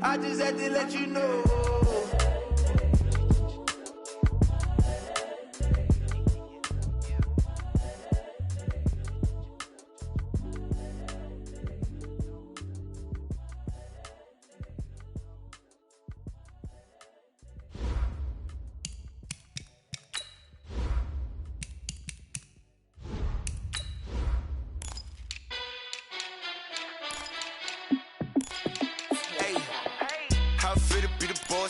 I just had to let you know.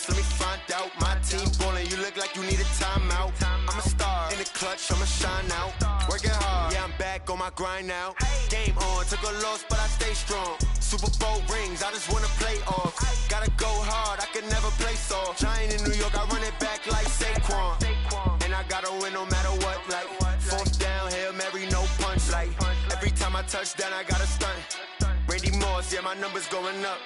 Let me find out. My team ballin', you look like you need a timeout. I'm a star in the clutch, I'ma shine out. Working hard, yeah, I'm back on my grind now. Game on, took a loss, but I stay strong. Super Bowl rings, I just wanna play off. Gotta go hard, I can never play soft. Giant in New York, I run it back like Saquon. And I gotta win no matter what, like fourth down, Hail Mary, no punch. Like every time I touch down, I gotta stunt. Randy Moss, yeah, my numbers going up.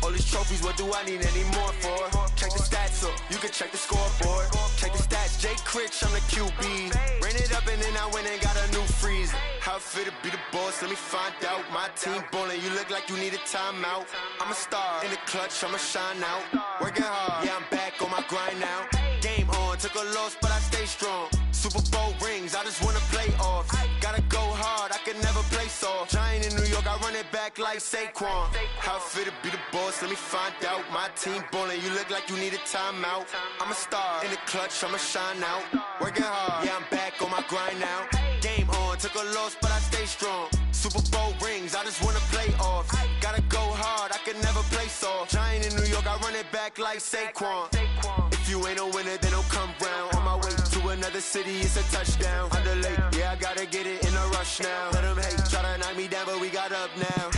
All these trophies, what do I need any more for? Check the stats up, you can check the scoreboard. Check the stats, Jay Critch, I'm the QB. Ran it up and then I went and got a new freeze. How it feel to be the boss, let me find out. My team ballin', you look like you need a timeout. I'm a star in the clutch, I'ma shine out. Working hard, yeah, I'm back on my grind now. Game on, took a loss, but I stay strong. Super Bowl rings, I just wanna play off. Gotta go hard, I can never play soft. Giant in New York, I run it back like Saquon. How it feel to be the boss, let me find out. My team ballin', you look like you need a timeout. I'm a star in the clutch, I'ma shine out. Working hard, yeah, I'm back on my grind now. Game on, took a loss, but I stay strong. Super Bowl rings, I just wanna play off. Gotta go hard, I can never play soft. Giant in New York, I run it back like Saquon. If you ain't a winner, then don't come round. On my way to another city, it's a touchdown. Underlay, yeah, I gotta get it in a rush now. Let them hate, try to knock me down, but we got up now.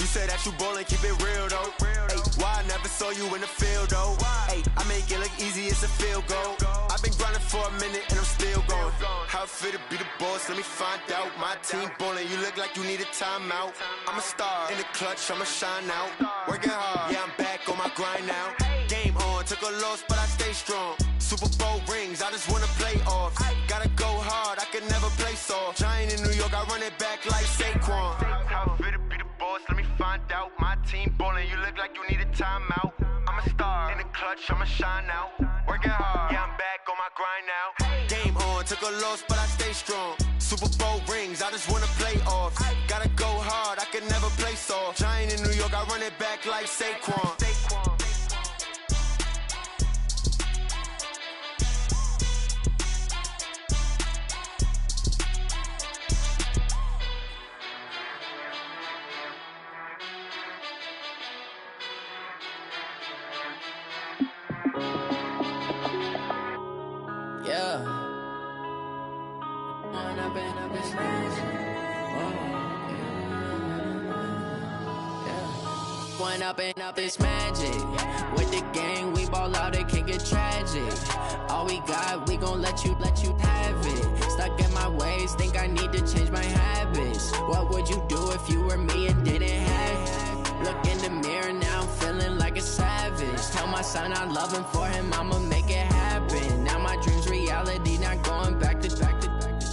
You say that you ballin', keep it real though. Ay, why I never saw you in the field though? Ay, I make it look easy, it's a field goal. I've been grinding for a minute and I'm still going. How it feel to be the boss, let me find out. My team ballin', you look like you need a timeout. I'm a star in the clutch, I'ma shine out. Working hard, yeah, I'm back on my grind now. Game on, took a loss, but I stay strong. Super Bowl rings, I just wanna play off. Gotta go hard, I can never play soft. Giant in New York, I run it back like Saquon. How it feel to be the boss, let me find out. My team ballin', you look like you need a timeout. I'm a star in the clutch, I'ma shine out. Working hard, yeah, I'm back on my grind now. Game on, took a loss, but I stay strong. Super Bowl rings, I just wanna play off. Gotta go hard, I can never play soft. Giant in New York, I run it back like Saquon. One up and up, it's magic. With the gang, we ball out, it can get tragic. All we got, we gon' let you have it. Stuck in my ways, think I need to change my habits. What would you do if you were me and didn't have it? Look in the mirror now, I'm feeling like a savage. Tell my son I love him, for him I'ma make it happen. Now my dream's reality, not going back to.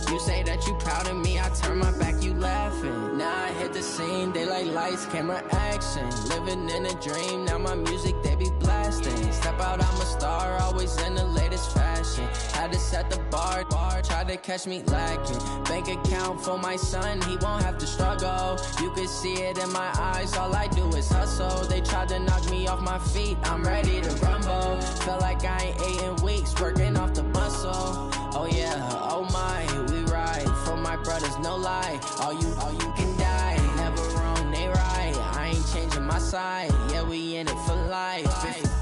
You say that you proud of me, I turn my back, you laughing. Now I hit the scene, they like lights, camera, action. Living in a dream, now my music, they be blasting. Step out, I'm a star, always in the latest fashion. Had to set the bar, try to catch me lacking. Bank account for my son, he won't have to struggle. You can see it in my eyes, all I do is hustle. They tried to knock me off my feet, I'm ready to rumble. Felt like I ain't ate in weeks, working off the muscle. Oh yeah, oh my, we ride for my brothers, no lie. All you can die, never wrong, they right. I ain't changing my side, yeah, we in it for life.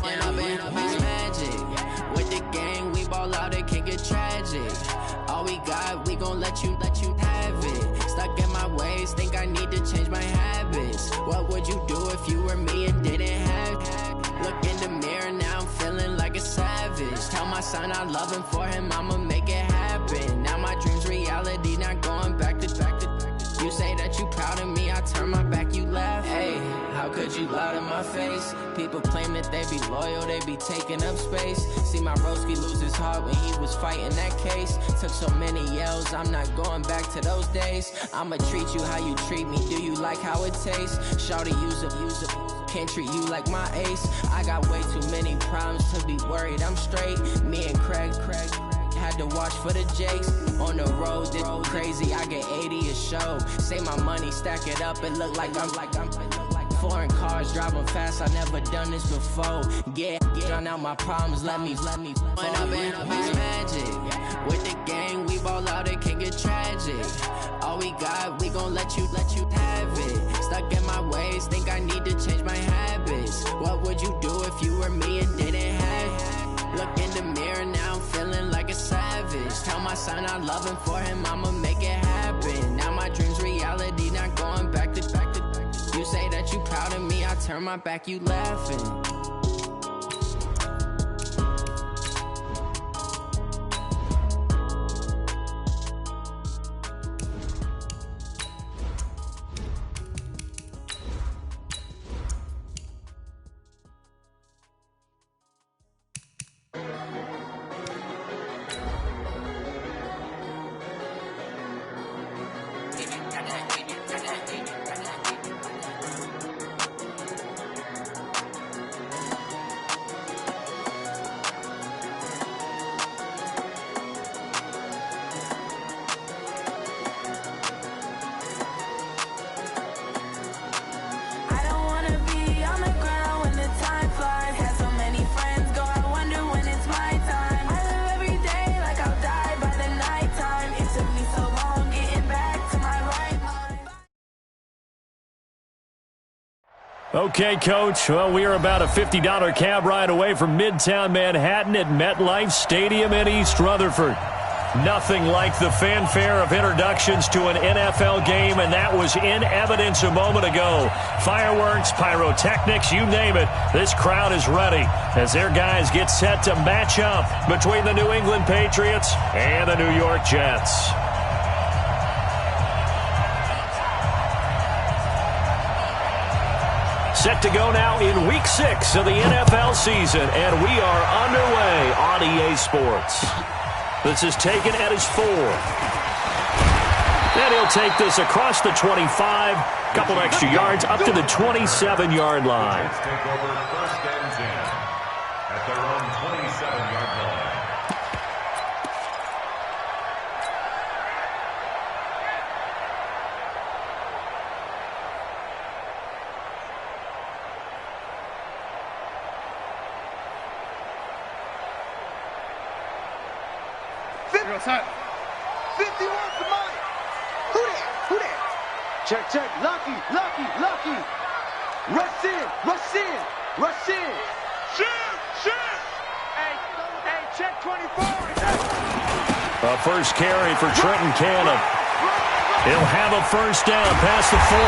And I've been it's magic. With the gang, we ball out, it can get tragic. All we got, we gon' let you have it. Stuck in my ways, think I need to change my habits. What would you do if you were me and didn't have it? Look in the mirror, now I'm feeling like a savage. Tell my son I love him, for him I'ma make it happen. Now my dream's reality, not going back to. You say that you proud of me, I turn my back, you laugh. Hey, how could you lie to my face? People claim that they be loyal, they be taking up space. See my broski lose his heart when he was fighting that case. Took so many yells, I'm not going back to those days. I'ma treat you how you treat me, do you like how it tastes? Shawty use a can't treat you like my ace. I got way too many problems to be worried. I'm straight. Me and Craig had to watch for the Jakes. On the road, this crazy. I get 80 a show. Say my money, stack it up. It look like I'm foreign cars driving fast. I never done this before. Get drown out my problems. Let me up in magic. With the gang, we ball out. It can get tragic. All we got, we gon' let you have it. Stuck in my ways, think I need to change my habits. What would you do if you were me and didn't have it? Look in the mirror now, I'm feeling like a savage. Tell my son I love him, for him I'ma make it happen. Now my dream's reality, not going back to. You say that you proud of me, I turn my back, you laughing. Okay, Coach. Well, we are about a $50 cab ride away from Midtown Manhattan at MetLife Stadium in East Rutherford. Nothing like the fanfare of introductions to an NFL game, and that was in evidence a moment ago. Fireworks, pyrotechnics, you name it. This crowd is ready as their guys get set to match up between the New England Patriots and the New York Jets. Set to go now in Week 6 of the NFL season, and we are underway on EA Sports. This is taken at his 4. And he'll take this across the 25, couple extra yards up to the 27-yard line. Take over first and 10 at their own 27-yard line. Real time. 51 for Mike. Who that? Check. Lucky. Rush in. Shoot. Hey, check 24. A first carry for Trenton Cannon. He'll have a first down past the 40.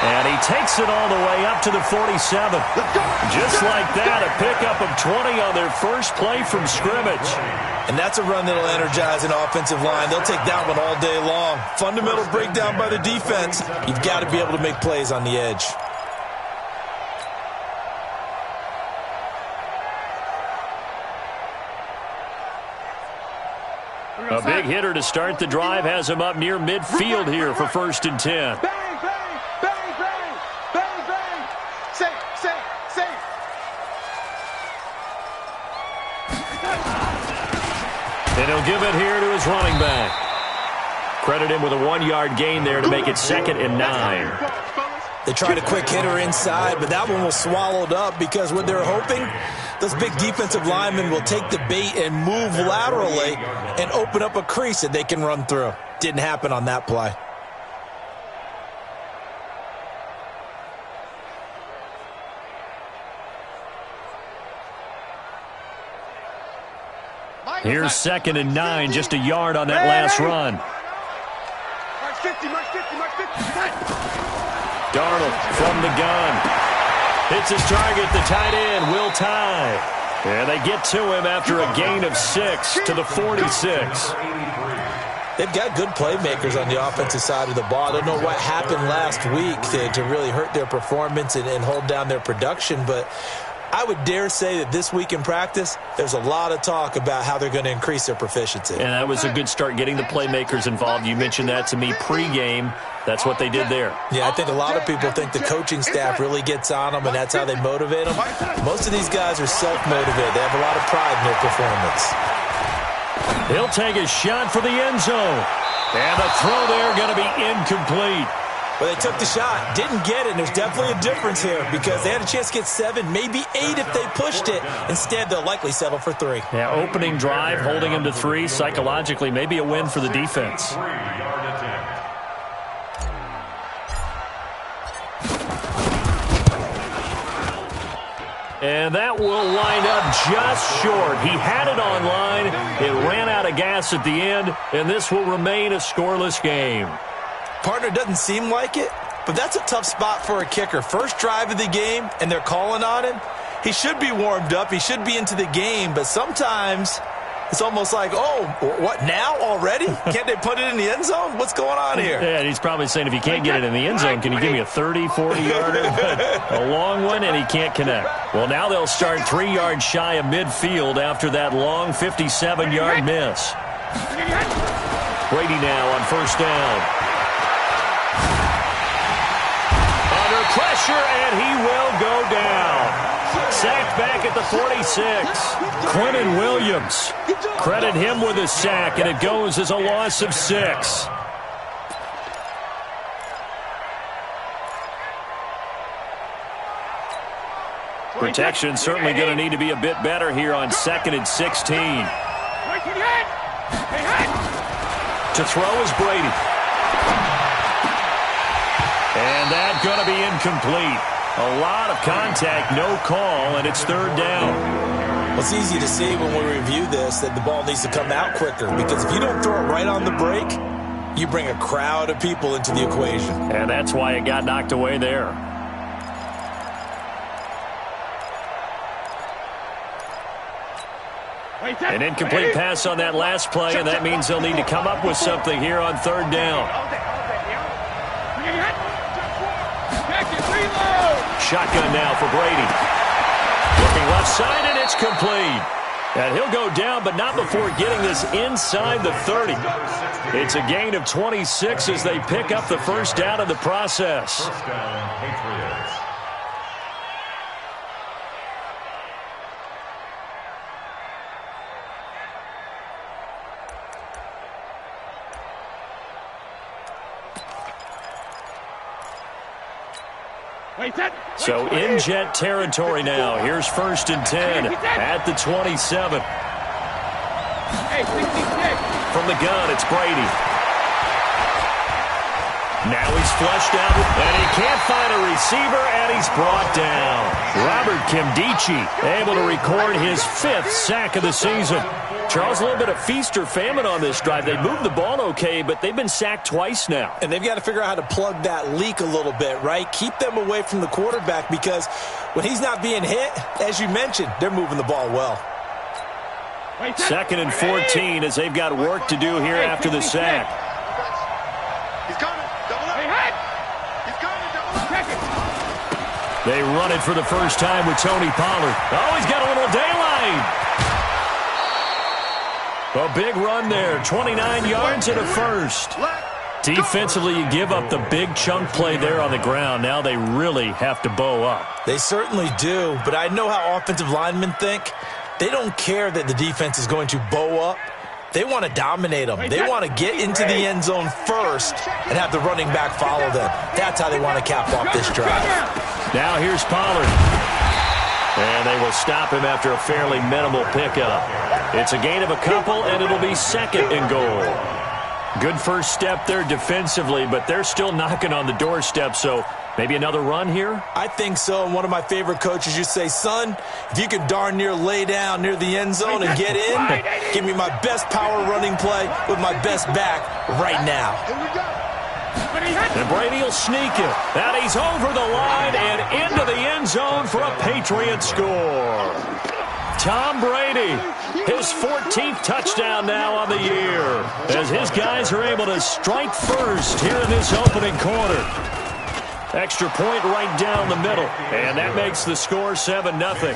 And he takes it all the way up to the 47. Just like that, a pickup of 20 on their first play from scrimmage. And that's a run that'll energize an offensive line. They'll take that one all day long. Fundamental breakdown by the defense. You've got to be able to make plays on the edge. A big hitter to start the drive has him up near midfield here for first and 10. Bang. Say. And he'll give it here to his running back. Credit him with a 1-yard gain there to make it 2nd and 9. They tried a quick hitter inside, but that one was swallowed up because what they're hoping, those big defensive linemen will take the bait and move laterally and open up a crease that they can run through. Didn't happen on that play. Here's 2nd and 9, just a yard on that last run. Mark 50. Darnold from the gun. Hits his target, the tight end, Will Tye. And they get to him after a gain of 6 to the 46. They've got good playmakers on the offensive side of the ball. I don't know what happened last week to really hurt their performance and hold down their production, but I would dare say that this week in practice, there's a lot of talk about how they're going to increase their proficiency. And that was a good start, getting the playmakers involved. You mentioned that to me pregame. That's what they did there. Yeah, I think a lot of people think the coaching staff really gets on them, and that's how they motivate them. Most of these guys are self-motivated. They have a lot of pride in their performance. He'll take a shot for the end zone. And the throw there going to be incomplete. Well, they took the shot, didn't get it, and there's definitely a difference here because they had a chance to get 7, maybe 8 if they pushed it. Instead, they'll likely settle for 3. Yeah, opening drive, holding them to 3. Psychologically, maybe a win for the defense. 3-yard attempt. And that will wind up just short. He had it on line. It ran out of gas at the end, and this will remain a scoreless game. Partner, doesn't seem like it, but that's a tough spot for a kicker. First drive of the game, and they're calling on him. He should be warmed up. He should be into the game, but sometimes it's almost like, oh, what, now already? Can't they put it in the end zone? What's going on here? Yeah, and he's probably saying, if you can't get it in the end zone, can you give me a 30, 40-yarder? A long one, and he can't connect. Well, now they'll start 3 yards shy of midfield after that long 57-yard miss. Brady now on first down. Under pressure, and he will go down. Sacked back at the 46. Quentin Williams. Credit him with a sack, and it goes as a loss of 6. Protection certainly going to need to be a bit better here on 2nd and 16. To throw is Brady. And that's going to be incomplete. A lot of contact, no call, and it's 3rd down. Well, it's easy to see when we review this that the ball needs to come out quicker because if you don't throw it right on the break, you bring a crowd of people into the equation. And that's why it got knocked away there. An incomplete pass on that last play, and that means they'll need to come up with something here on 3rd down. Shotgun now for Brady. Looking left side, and it's complete. And he'll go down, but not before getting this inside the 30. It's a gain of 26 as they pick up the first down in the process. First down, Patriots. So in Jet territory now. Here's 1st and 10 at the 27. From the gun, it's Brady. Now he's flushed out, and he can't find a receiver, and he's brought down. Robert Kimdichie able to record his 5th sack of the season. Charles, a little bit of feast or famine on this drive. They moved the ball okay, but they've been sacked twice now. And they've got to figure out how to plug that leak a little bit, right? Keep them away from the quarterback because when he's not being hit, as you mentioned, they're moving the ball well. 2nd and 14 as they've got work to do here after the sack. He's coming. Double up. He's coming. Double up. They run it for the first time with Tony Pollard. Oh, he's got a little daylight. A big run there, 29 yards and a first. Defensively, you give up the big chunk play there on the ground. Now they really have to bow up. They certainly do, but I know how offensive linemen think. They don't care that the defense is going to bow up. They want to dominate them. They want to get into the end zone first and have the running back follow them. That's how they want to cap off this drive. Now here's Pollard. And they will stop him after a fairly minimal pickup. It's a gain of a couple, and it'll be 2nd and goal. Good first step there defensively, but they're still knocking on the doorstep, so maybe another run here? I think so. And one of my favorite coaches used to say, son, if you can darn near lay down near the end zone and get in, give me my best power running play with my best back right now. And Brady will sneak it. And he's over the line and into the end zone for a Patriot score. Tom Brady, his 14th touchdown now on the year, as his guys are able to strike first here in this opening quarter. Extra point right down the middle. And that makes the score 7-0.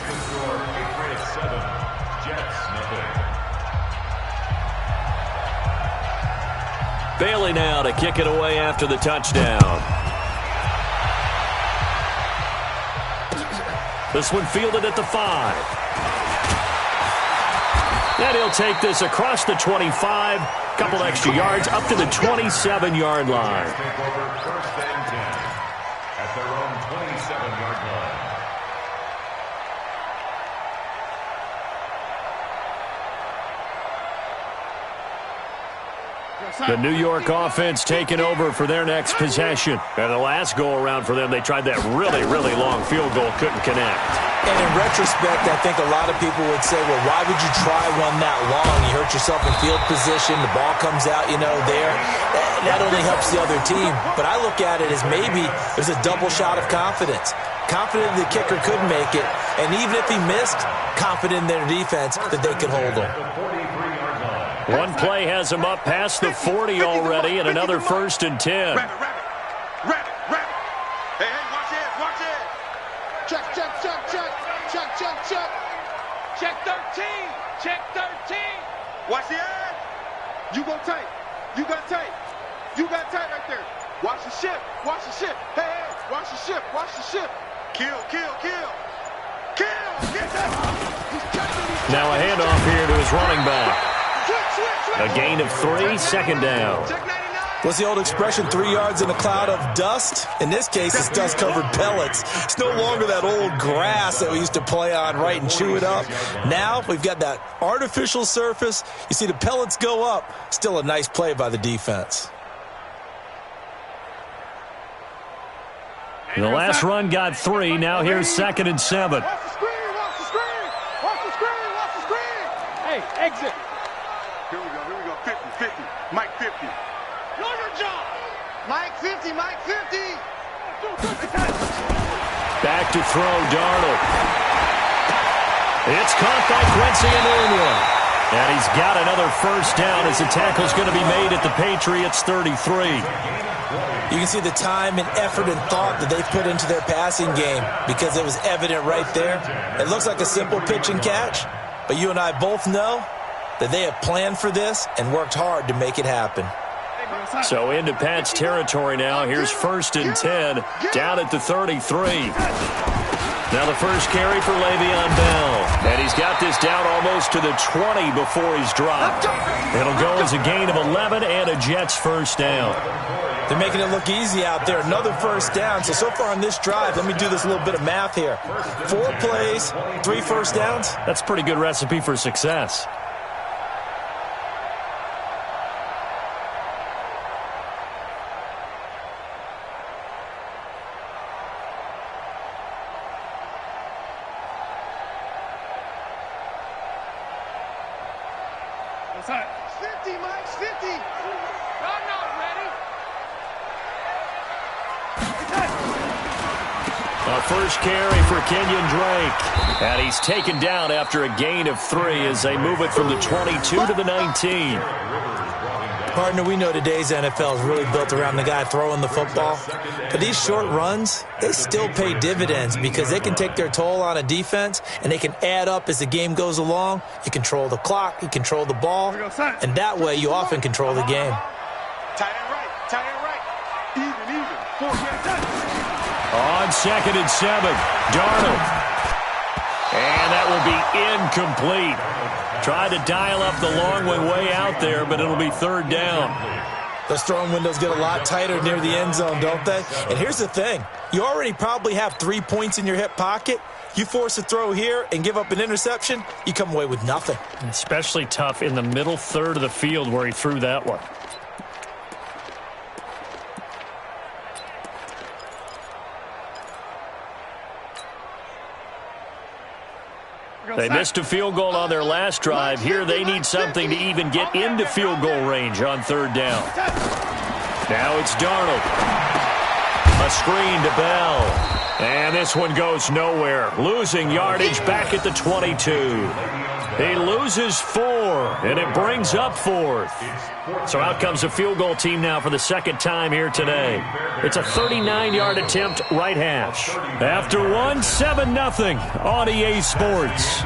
Bailey now to kick it away after the touchdown. This one fielded at the 5. And he'll take this across the 25. Couple extra yards up to the 27-yard line. First and 10 at their own 27-yard line. The New York offense taking over for their next possession. And the last go-around for them, they tried that really, really long field goal, couldn't connect. And in retrospect, I think a lot of people would say, well, why would you try one that long? You hurt yourself in field position. The ball comes out, there. That only helps the other team. But I look at it as maybe there's a double shot of confidence. Confident the kicker could make it. And even if he missed, confident in their defense that they could hold him. One play has him up past the 40 already, and another 1st and 10. Rabbit. Hey, watch it. Check. Check 13. Watch the edge. You got tight right there. Watch the ship. Hey, watch the ship. Kill. Get that. Now a handoff here to his running back. A gain of 3, 2nd down. What's the old expression, 3 yards in a cloud of dust? In this case, it's dust-covered pellets. It's no longer that old grass that we used to play on, right, and chew it up. Now we've got that artificial surface. You see the pellets go up. Still a nice play by the defense. The last run got 3. Now here's 2nd and 7. Watch the screen. Hey, exit. Here we go. 50. Mike 50. Know your job. Mike 50. Back to throw, Darnold. It's caught by Quincy Enunwa. And he's got another 1st down as the tackle's going to be made at the Patriots 33. You can see the time and effort and thought that they put into their passing game because it was evident right there. It looks like a simple pitch and catch, but you and I both know that they have planned for this and worked hard to make it happen. So into Pat's territory now. Here's 1st and 10 down at the 33. Now the first carry for Le'Veon Bell. And he's got this down almost to the 20 before he's dropped. It'll go as a gain of 11 and a Jets 1st down. They're making it look easy out there. Another 1st down. So far on this drive, let me do this little bit of math here. 4 plays, 3 1st downs. That's a pretty good recipe for success. It's 50, Mike's 50. I'm not ready. A first carry for Kenyon Drake. And he's taken down after a gain of 3 as they move it from the 22 to the 19. Partner, we know today's NFL is really built around the guy throwing the football. But these short runs, they still pay dividends because they can take their toll on a defense and they can add up as the game goes along. You control the clock, you control the ball, and that way you often control the game. Tight end right. Even. 4 On 2nd and 7, Darnold. And that will be incomplete. Tried to dial up the long one way out there, but it'll be 3rd down. Those throwing windows get a lot tighter near the end zone, don't they? And here's the thing. You already probably have 3 points in your hip pocket. You force a throw here and give up an interception, you come away with nothing. Especially tough in the middle 3rd of the field where he threw that one. They missed a field goal on their last drive. Here they need something to even get into field goal range on 3rd down. Now it's Darnold. A screen to Bell. And this one goes nowhere. Losing yardage back at the 22. He loses 4. and it brings up fourth. So out comes a field goal team now for the second time here today. It's a 39-yard attempt, right hash. After one, 7-0 on EA Sports.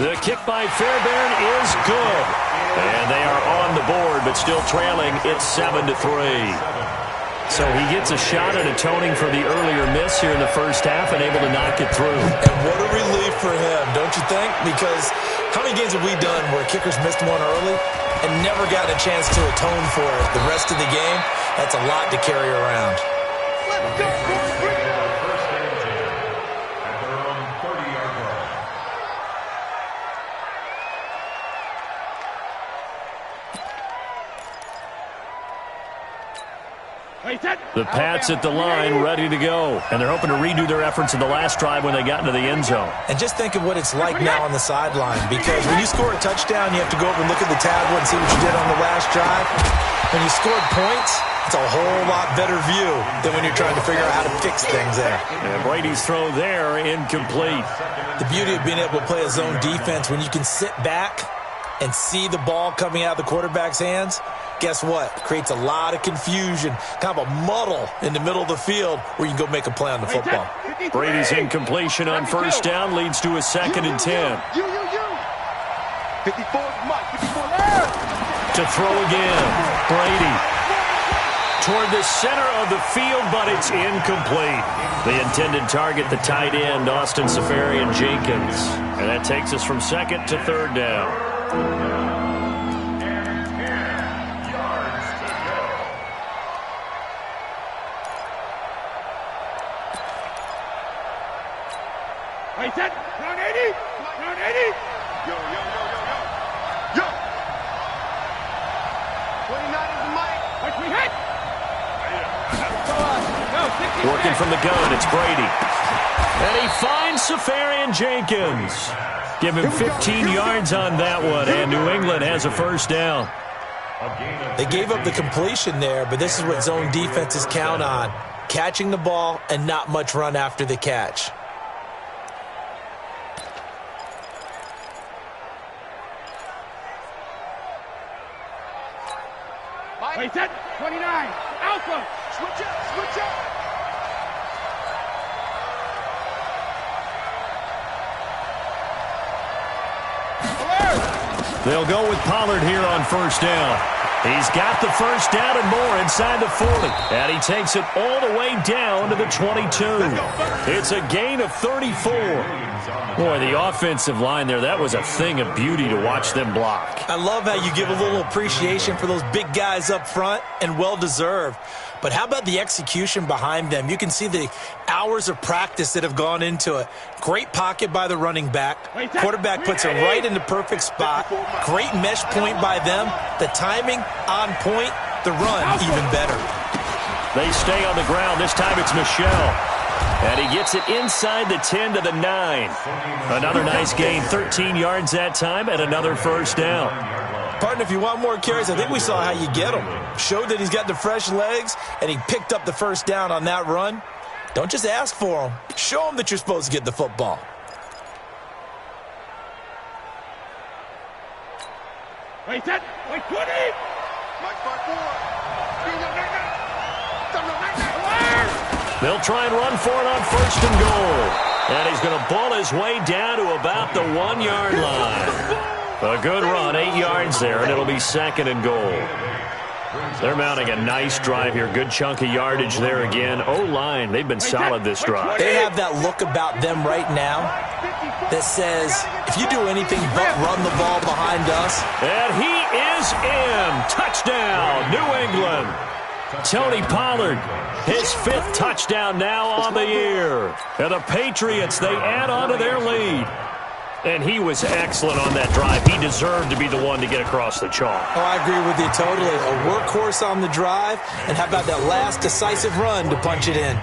The kick by Fairbairn is good. And they are on the board, but still trailing. It's 7-3. So he gets a shot at atoning for the earlier miss here in the first half and able to knock it through. And what a relief for him, don't you think? Because how many games have we done where kickers missed one early and never gotten a chance to atone for it the rest of the game? That's a lot to carry around. Let's go, boys. The Pats at the line, ready to go. And they're hoping to redo their efforts in the last drive when they got into the end zone. And just think of what it's like now on the sideline, because when you score a touchdown, you have to go over and look at the tablet and see what you did on the last drive. When you scored points, it's a whole lot better view than when you're trying to figure out how to fix things there. And Brady's throw there, incomplete. The beauty of being able to play a zone defense, when you can sit back and see the ball coming out of the quarterback's hands, guess what? Creates a lot of confusion, kind of a muddle in the middle of the field where you can go make a play on the football. Brady's incompletion on first down leads to a 2nd and 10. 54, Mike, 54 there. To throw again. Brady toward the center of the field, but it's incomplete. The intended target, the tight end, Austin Safarian-Jenkins. And that takes us from 2nd to 3rd down. Wait, that, round 80, round 80. Yo. 29 is the mic. Watch me hit. Working from the gun, it's Brady. And he finds Safarian-Jenkins. Give him 15 yards on that one, and New England has a first down. They gave up the completion there, but this is what zone defenses count on. Catching the ball and not much run after the catch. Wait, that, 29, Alpha, switch up. They'll go with Pollard here on first down. He's got the first down and more inside the 40. And he takes it all the way down to the 22. It's a gain of 34. Boy, the offensive line there, that was a thing of beauty to watch them block. I love how you give a little appreciation for those big guys up front, and well-deserved. But how about the execution behind them? You can see the hours of practice that have gone into it. Great pocket by the running back. Quarterback puts it right in the perfect spot. Great mesh point by them. The timing on point. The run even better. They stay on the ground. This time it's Michelle. And he gets it inside the 10 to the 9. Another nice gain. 13 yards that time and another first down. Partner, if you want more carries, I think we saw how you get him. Showed that he's got the fresh legs, and he picked up the first down on that run. Don't just ask for him. Show him that you're supposed to get the football. Wait, that, wait, 20. Mike, 5-4. They'll try and run for it on first and goal. And he's going to ball his way down to about the 1-yard line. A good run, 8 yards there, and it'll be 2nd and goal. They're mounting a nice drive here. Good chunk of yardage there again. O-line, they've been solid this drive. They have that look about them right now that says, if you do anything but run the ball behind us. And he is in. Touchdown, New England. Tony Pollard, his 5th touchdown now on the year. And the Patriots, they add on to their lead. And he was excellent on that drive. He deserved to be the one to get across the chalk. Oh, I agree with you totally. A workhorse on the drive. And how about that last decisive run to punch it in?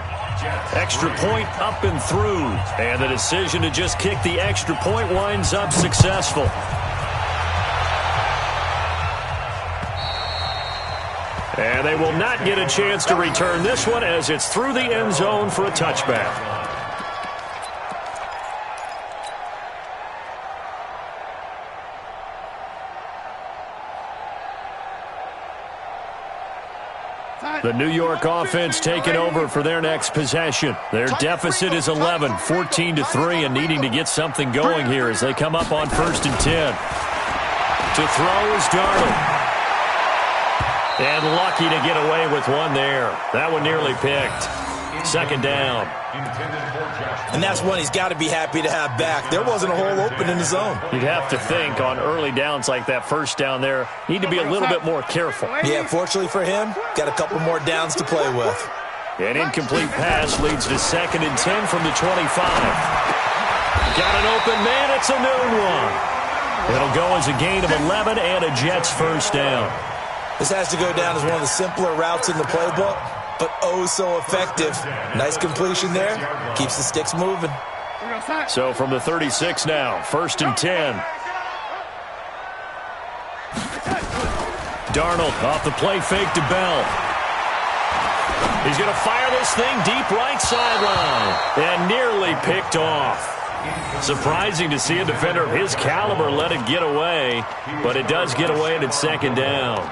Extra point up and through. And the decision to just kick the extra point winds up successful. And they will not get a chance to return this one as it's through the end zone for a touchback. The New York offense taking over for their next possession. Their deficit is 11, 14-3, and needing to get something going here as they come up on 1st and 10. To throw is Darnold. And lucky to get away with one there. That one nearly picked. 2nd down. And that's one he's got to be happy to have back. There wasn't a hole open in the zone. You'd have to think on early downs like that 1st down there, need to be a little bit more careful. Yeah, fortunately for him, got a couple more downs to play with. An incomplete pass leads to 2nd and 10 from the 25. Got an open man, it's a noon one. It'll go as a gain of 11 and a Jets 1st down. This has to go down as one of the simpler routes in the playbook, but oh so effective. Nice completion there. Keeps the sticks moving. So from the 36 now, 1st and 10. Darnold off the play fake to Bell. He's going to fire this thing deep right sideline and nearly picked off. Surprising to see a defender of his caliber let it get away, but it does get away and it's 2nd down.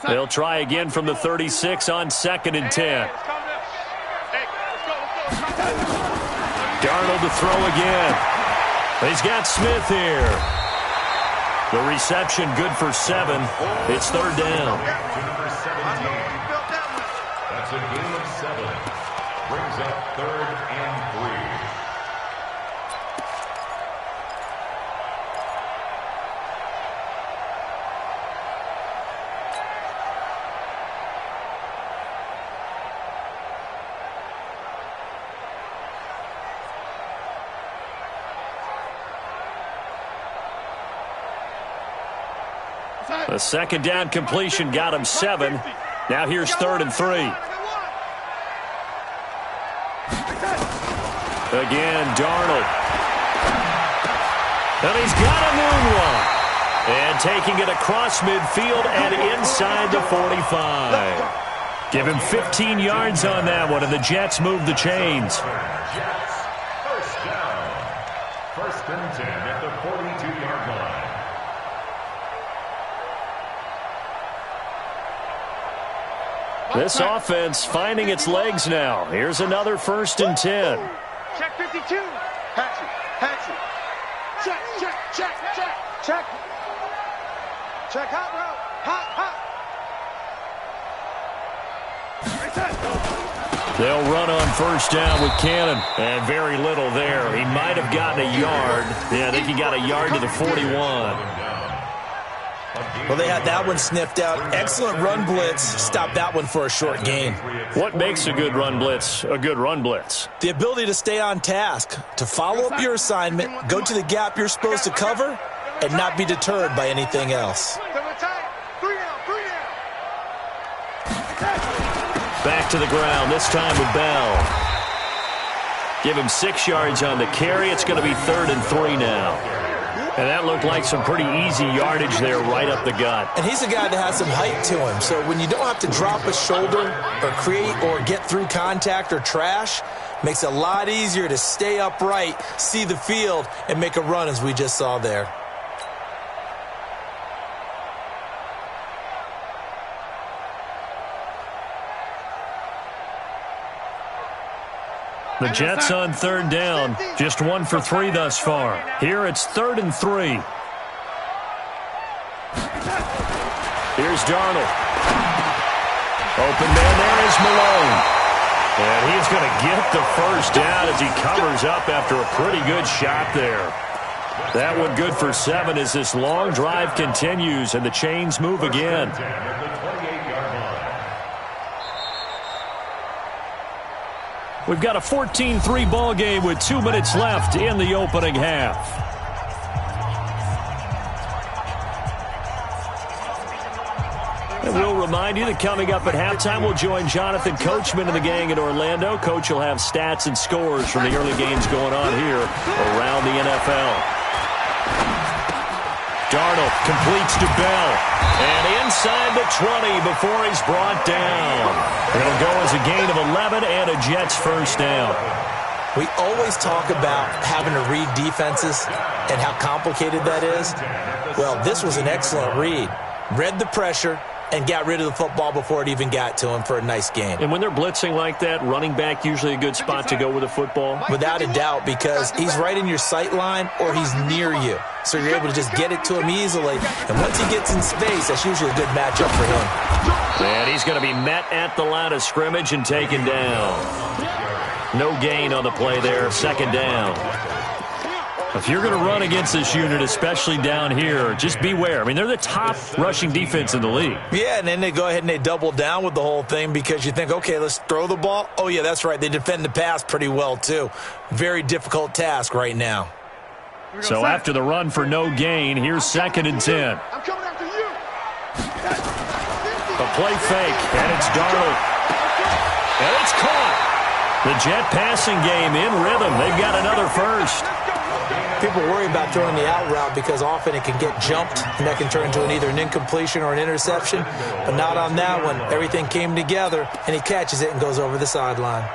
They'll try again from the 36 on 2nd and 10. Darnold to throw again. He's got Smith here. The reception good for 7. It's 3rd down. That's a gain of 7. Brings up 3rd and 3. The 2nd down completion got him 7. Now here's 3rd and 3. Again, Darnold. And he's got a noon one. And taking it across midfield and inside the 45. Give him 15 yards on that one, and the Jets move the chains. Jets, 1st down. 1st and 10 at the 42-yard line. This offense finding its legs now. Here's another 1st and 10. Check 52. Hatchet. Check. Check hot route. Hot. They'll run on 1st down with Cannon. And very little there. He might have gotten a yard. Yeah, I think he got a yard to the 41. Well, they had that one sniffed out. Excellent run blitz. Stopped that one for a short gain. What makes a good run blitz a good run blitz? The ability to stay on task, to follow up your assignment, go to the gap you're supposed to cover, and not be deterred by anything else. Back to the ground, this time with Bell. Give him 6 yards on the carry. It's going to be 3rd and 3 now. And that looked like some pretty easy yardage there right up the gut. And he's a guy that has some height to him. So when you don't have to drop a shoulder or create or get through contact or trash, makes it a lot easier to stay upright, see the field, and make a run as we just saw there. The Jets on 3rd down, just 1 for 3 thus far. Here it's 3rd and 3. Here's Darnold. Open man, there is Malone. And he's going to get the 1st down as he covers up after a pretty good shot there. That one good for 7 as this long drive continues and the chains move again. We've got a 14-3 ball game with 2 minutes left in the opening half. And we'll remind you that coming up at halftime, we'll join Jonathan Coachman and the gang in Orlando. Coach will have stats and scores from the early games going on here around the NFL. Darnold completes to Bell. And inside the 20 before he's brought down. It'll go as a gain of 11 and a Jets first down. We always talk about having to read defenses and how complicated that is. Well, this was an excellent read. Read the pressure and got rid of the football before it even got to him for a nice gain. And when they're blitzing like that, running back usually a good spot to go with a football? Without a doubt, because he's right in your sight line or he's near you. So you're able to just get it to him easily. And once he gets in space, that's usually a good matchup for him. And he's going to be met at the line of scrimmage and taken down. No gain on the play there, second down. If you're going to run against this unit, especially down here, just beware. I mean, they're the top rushing defense in the league. Yeah, and then they go ahead and they double down with the whole thing because you think, okay, let's throw the ball. Oh, yeah, that's right. They defend the pass pretty well, too. Very difficult task right now. So after the run for no gain, here's 2nd and 10. I'm coming after you. A play fake, and it's Darnold. And it's caught. The Jet passing game in rhythm. They've got another first. People worry about throwing the out route because often it can get jumped, and that can turn into either an incompletion or an interception. But not on that one. Everything came together, and he catches it and goes over the sideline.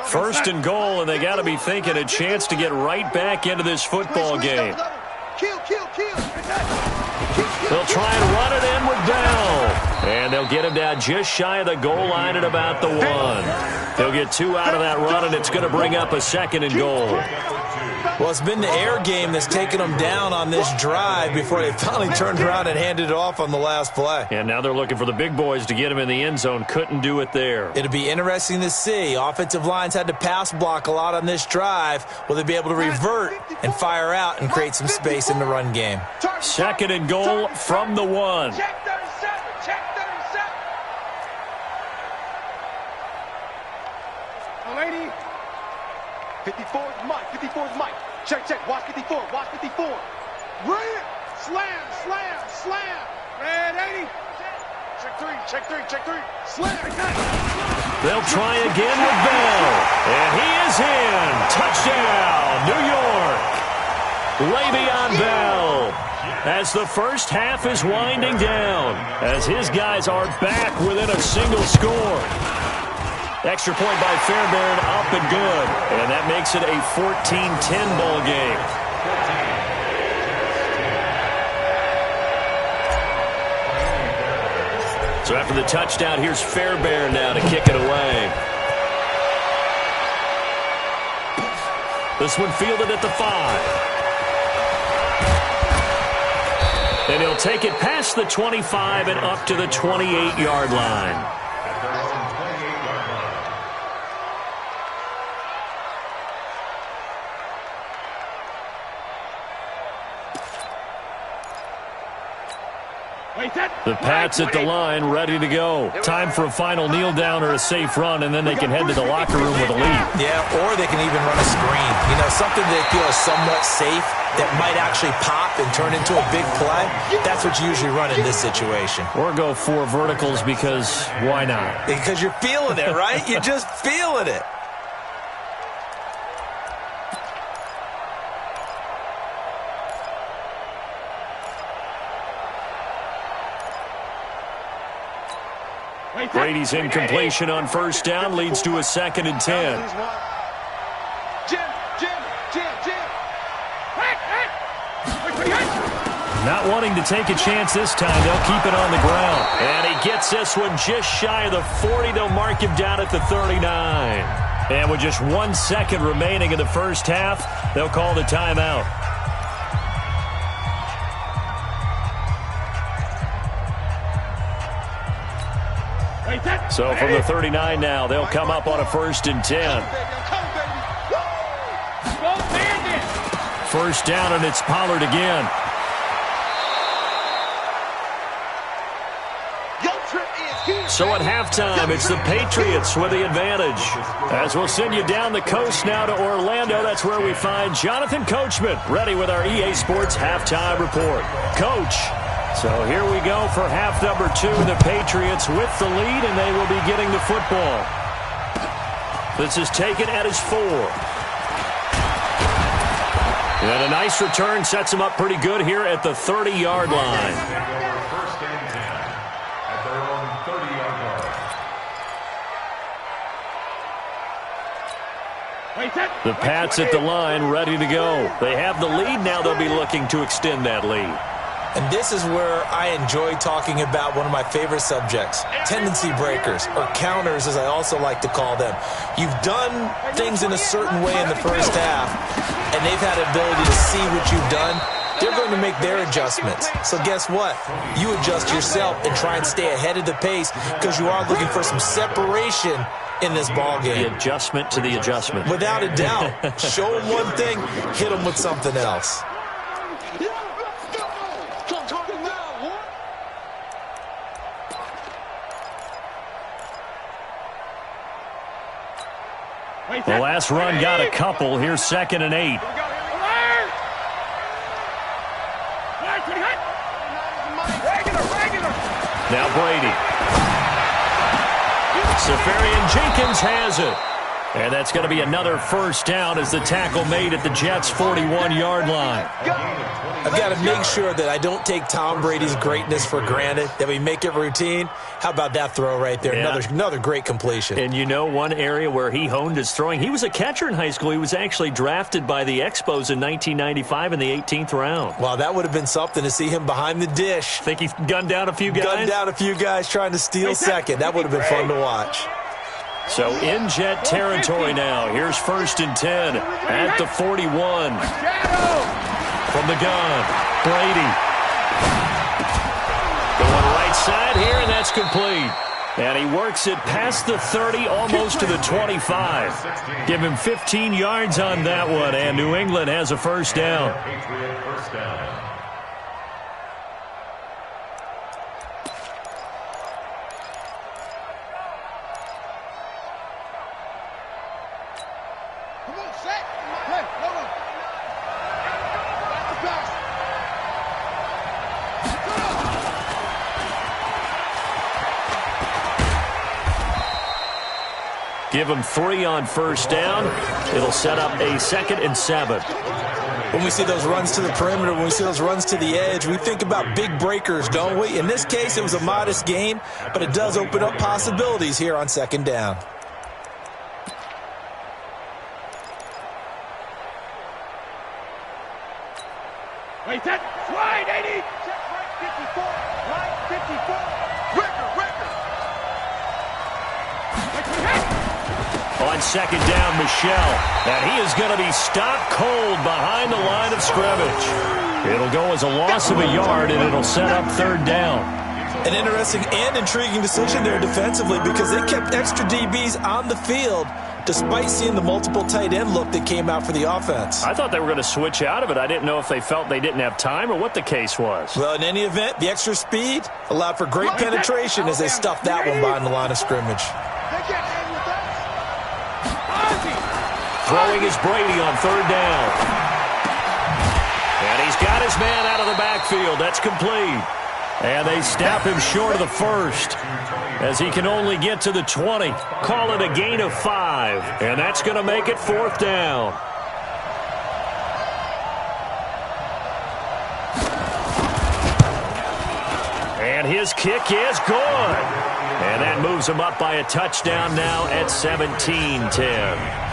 First and goal, and they got to be thinking a chance to get right back into this football game. Kill. They'll try and run it in with Bell. And they'll get him down just shy of the goal line at about the 1. They'll get 2 out of that run, and it's going to bring up a 2nd and goal. Well, it's been the air game that's taken them down on this drive before they finally turned around and handed it off on the last play. And now they're looking for the big boys to get him in the end zone. Couldn't do it there. It'll be interesting to see. Offensive lines had to pass block a lot on this drive. Will they be able to revert and fire out and create some space in the run game? 2nd and goal from the 1. Check 37. Check 37. Lady. 54 is Mike. 54 is Mike. Check. Watch 54. Watch 54. Run it. Slam. Red 80. Check 3. Slam. They'll try again with Bell. And he is in. Touchdown, New York. Le'Veon Bell. As the first half is winding down, as his guys are back within a single score. Extra point by Fairbairn, up and good. And that makes it a 14-10 ball game. So after the touchdown, here's Fairbairn now to kick it away. This one fielded at the 5. And he'll take it past the 25 and up to the 28-yard line. The Pats at the line, ready to go. Time for a final kneel down or a safe run, and then they can head to the locker room with a lead. Yeah, or they can even run a screen. You know, something they feel is somewhat safe that might actually pop and turn into a big play. That's what you usually run in this situation. Or go 4 verticals because why not? Because you're feeling it, right? You're just feeling it. Brady's incompletion on first down leads to a 2nd and 10. Not wanting to take a chance this time, they'll keep it on the ground. And he gets this one just shy of the 40. They'll mark him down at the 39. And with just 1 second remaining in the first half, they'll call the timeout. So from the 39 now, they'll come up on a 1st and 10. First down, and it's Pollard again. So at halftime, it's the Patriots with the advantage. As we'll send you down the coast now to Orlando, that's where we find Jonathan Coachman, ready with our EA Sports halftime report. Coach, so here we go for half number 2. The Patriots with the lead, and they will be getting the football. This is taken at his 4. And a nice return sets him up pretty good here at the 30-yard line. The Pats at the line, ready to go. They have the lead now. They'll be looking to extend that lead. And this is where I enjoy talking about one of my favorite subjects, tendency breakers, or counters as I also like to call them. You've done things in a certain way in the first half, and they've had the ability to see what you've done. They're going to make their adjustments. So guess what? You adjust yourself and try and stay ahead of the pace because you are looking for some separation in this ball game. The adjustment to the adjustment. Without a doubt. Show them one thing, hit them with something else. The last run got a couple. Here's 2nd and 8. Now Brady. Safarian Jenkins has it. And that's going to be another first down as the tackle made at the Jets' 41-yard line. I've got to make sure that I don't take Tom Brady's greatness for granted, that we make it routine. How about that throw right there? Yeah. Another great completion. And you know one area where he honed his throwing? He was a catcher in high school. He was actually drafted by the Expos in 1995 in the 18th round. Wow, that would have been something to see him behind the dish. Think he gunned down a few guys? Gunned down a few guys trying to steal second. That would have been fun to watch. So in Jet territory now. Here's 1st and 10 at the 41. From the gun, Brady. Going right side here, and that's complete. And he works it past the 30, almost to the 25. Give him 15 yards on that one, and New England has a first down. Give him 3 on first down. It'll set up a 2nd and 7. When we see those runs to the perimeter, when we see those runs to the edge, we think about big breakers, don't we? In this case, it was a modest gain, but it does open up possibilities here on 2nd down. Wait, that slide, 80. Check right 54, right 54. Record. On 2nd down, Michel. And he is going to be stopped cold behind the line of scrimmage. It'll go as a loss of a yard, and it'll set up 3rd down. An interesting and intriguing decision there defensively because they kept extra DBs on the field despite seeing the multiple tight end look that came out for the offense. I thought they were going to switch out of it. I didn't know if they felt they didn't have time or what the case was. Well, in any event, the extra speed allowed for great penetration as they stuffed that one behind the line of scrimmage. Throwing is Brady on 3rd down. And he's got his man out of the backfield. That's complete. And they snap him short of the 1st as he can only get to the 20. Call it a gain of 5. And that's going to make it 4th down. And his kick is good. And that moves him up by a touchdown now at 17-10.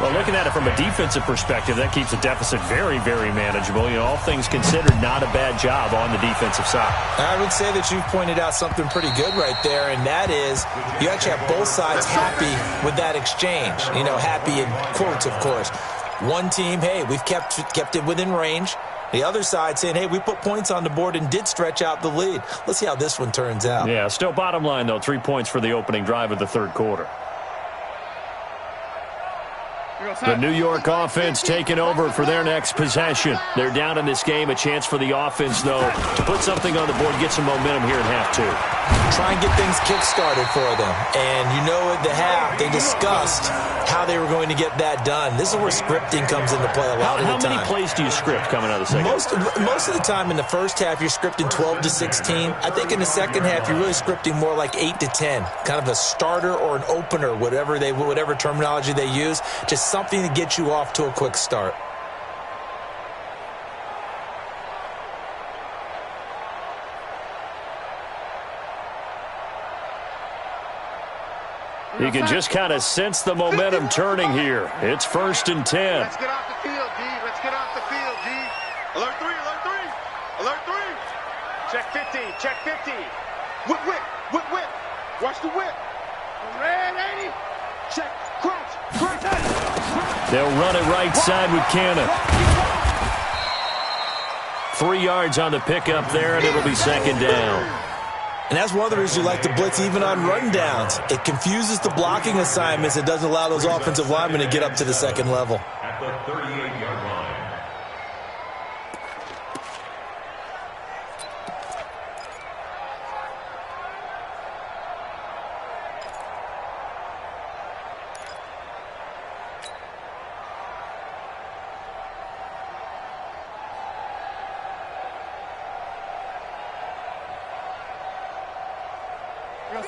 Well, looking at it from a defensive perspective, that keeps the deficit very, very manageable. You know, all things considered, not a bad job on the defensive side. I would say that you've pointed out something pretty good right there, and that is you actually have both sides happy with that exchange. You know, happy in quotes, of course. One team, hey, we've kept it within range. The other side saying, hey, we put points on the board and did stretch out the lead. Let's see how this one turns out. Yeah, still bottom line, though, 3 points for the opening drive of the 3rd quarter. The New York offense taking over for their next possession. They're down in this game. A chance for the offense, though, to put something on the board, get some momentum here in half two. Try and get things kick-started for them. And you know at the half, they discussed how they were going to get that done. This is where scripting comes into play a lot of the time. How many plays do you script coming out of the second? Most of the time in the first half, you're scripting 12 to 16. I think in the second half, you're really scripting more like 8 to 10. Kind of a starter or an opener, whatever terminology they use. Just something to get you off to a quick start. You can just kind of sense the momentum turning here. It's 1st and 10. Let's get off the field, D. Let's get off the field, D. Alert 3, alert 3. Alert 3. Check 50, check 50. Whip, whip, whip, whip. Watch the whip. Red 80. Check, crouch, crouch. They'll run it right side with Cannon. 3 yards on the pickup there, and it'll be 2nd down. And that's one of the reasons you like to blitz even on rundowns. It confuses the blocking assignments. It doesn't allow those offensive linemen to get up to the second level. At the 38-yard line.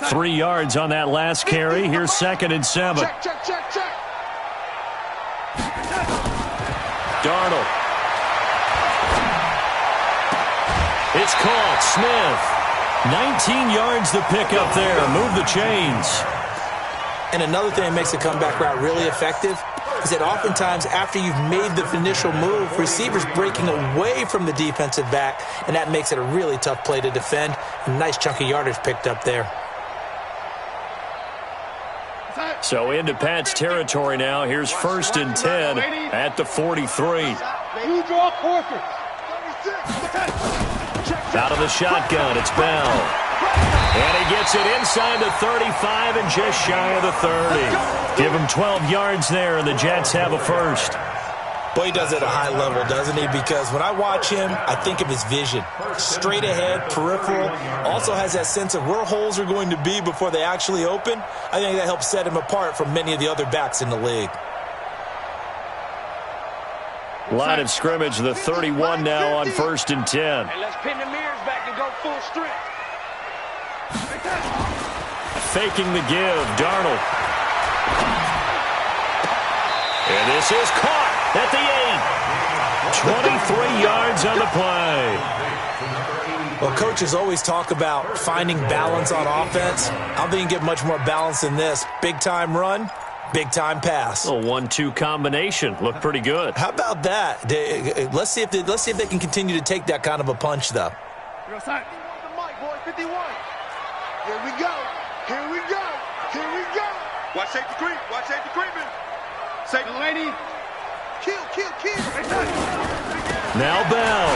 Three yards on that last carry. Here's 2nd and 7. Check, check, check, check. Darnold. It's caught. Smith. 19 yards to pick up there. Move the chains. And another thing that makes the comeback route really effective is that oftentimes after you've made the initial move, receivers breaking away from the defensive back, and that makes it a really tough play to defend. A nice chunk of yardage picked up there. So into Pat's territory now. Here's 1st and 10 at the 43. Out of the shotgun, it's Bell. And he gets it inside the 35 and just shy of the 30. Give him 12 yards there, and the Jets have a first. Boy, he does it at a high level, doesn't he? Because when I watch him, I think of his vision. Straight ahead, peripheral. Also has that sense of where holes are going to be before they actually open. I think that helps set him apart from many of the other backs in the league. Line of scrimmage, the 31 now on 1st and 10. And let's pin the mirrors back and go full strength. Faking the give, Darnold. And this is caught at the 8. 23 yards on the play. Well, coaches always talk about finding balance on offense. I don't think you get much more balance than this. Big-time run, big-time pass. A 1-2 combination. Looked pretty good. How about that? Let's see if they can continue to take that kind of a punch, though. 51 to Mike, boy, 51. Here we go. Here we go. Here we go. Watch safety creep. Watch safety creeping. Safety lady. Kill, kill, kill. Now Bell.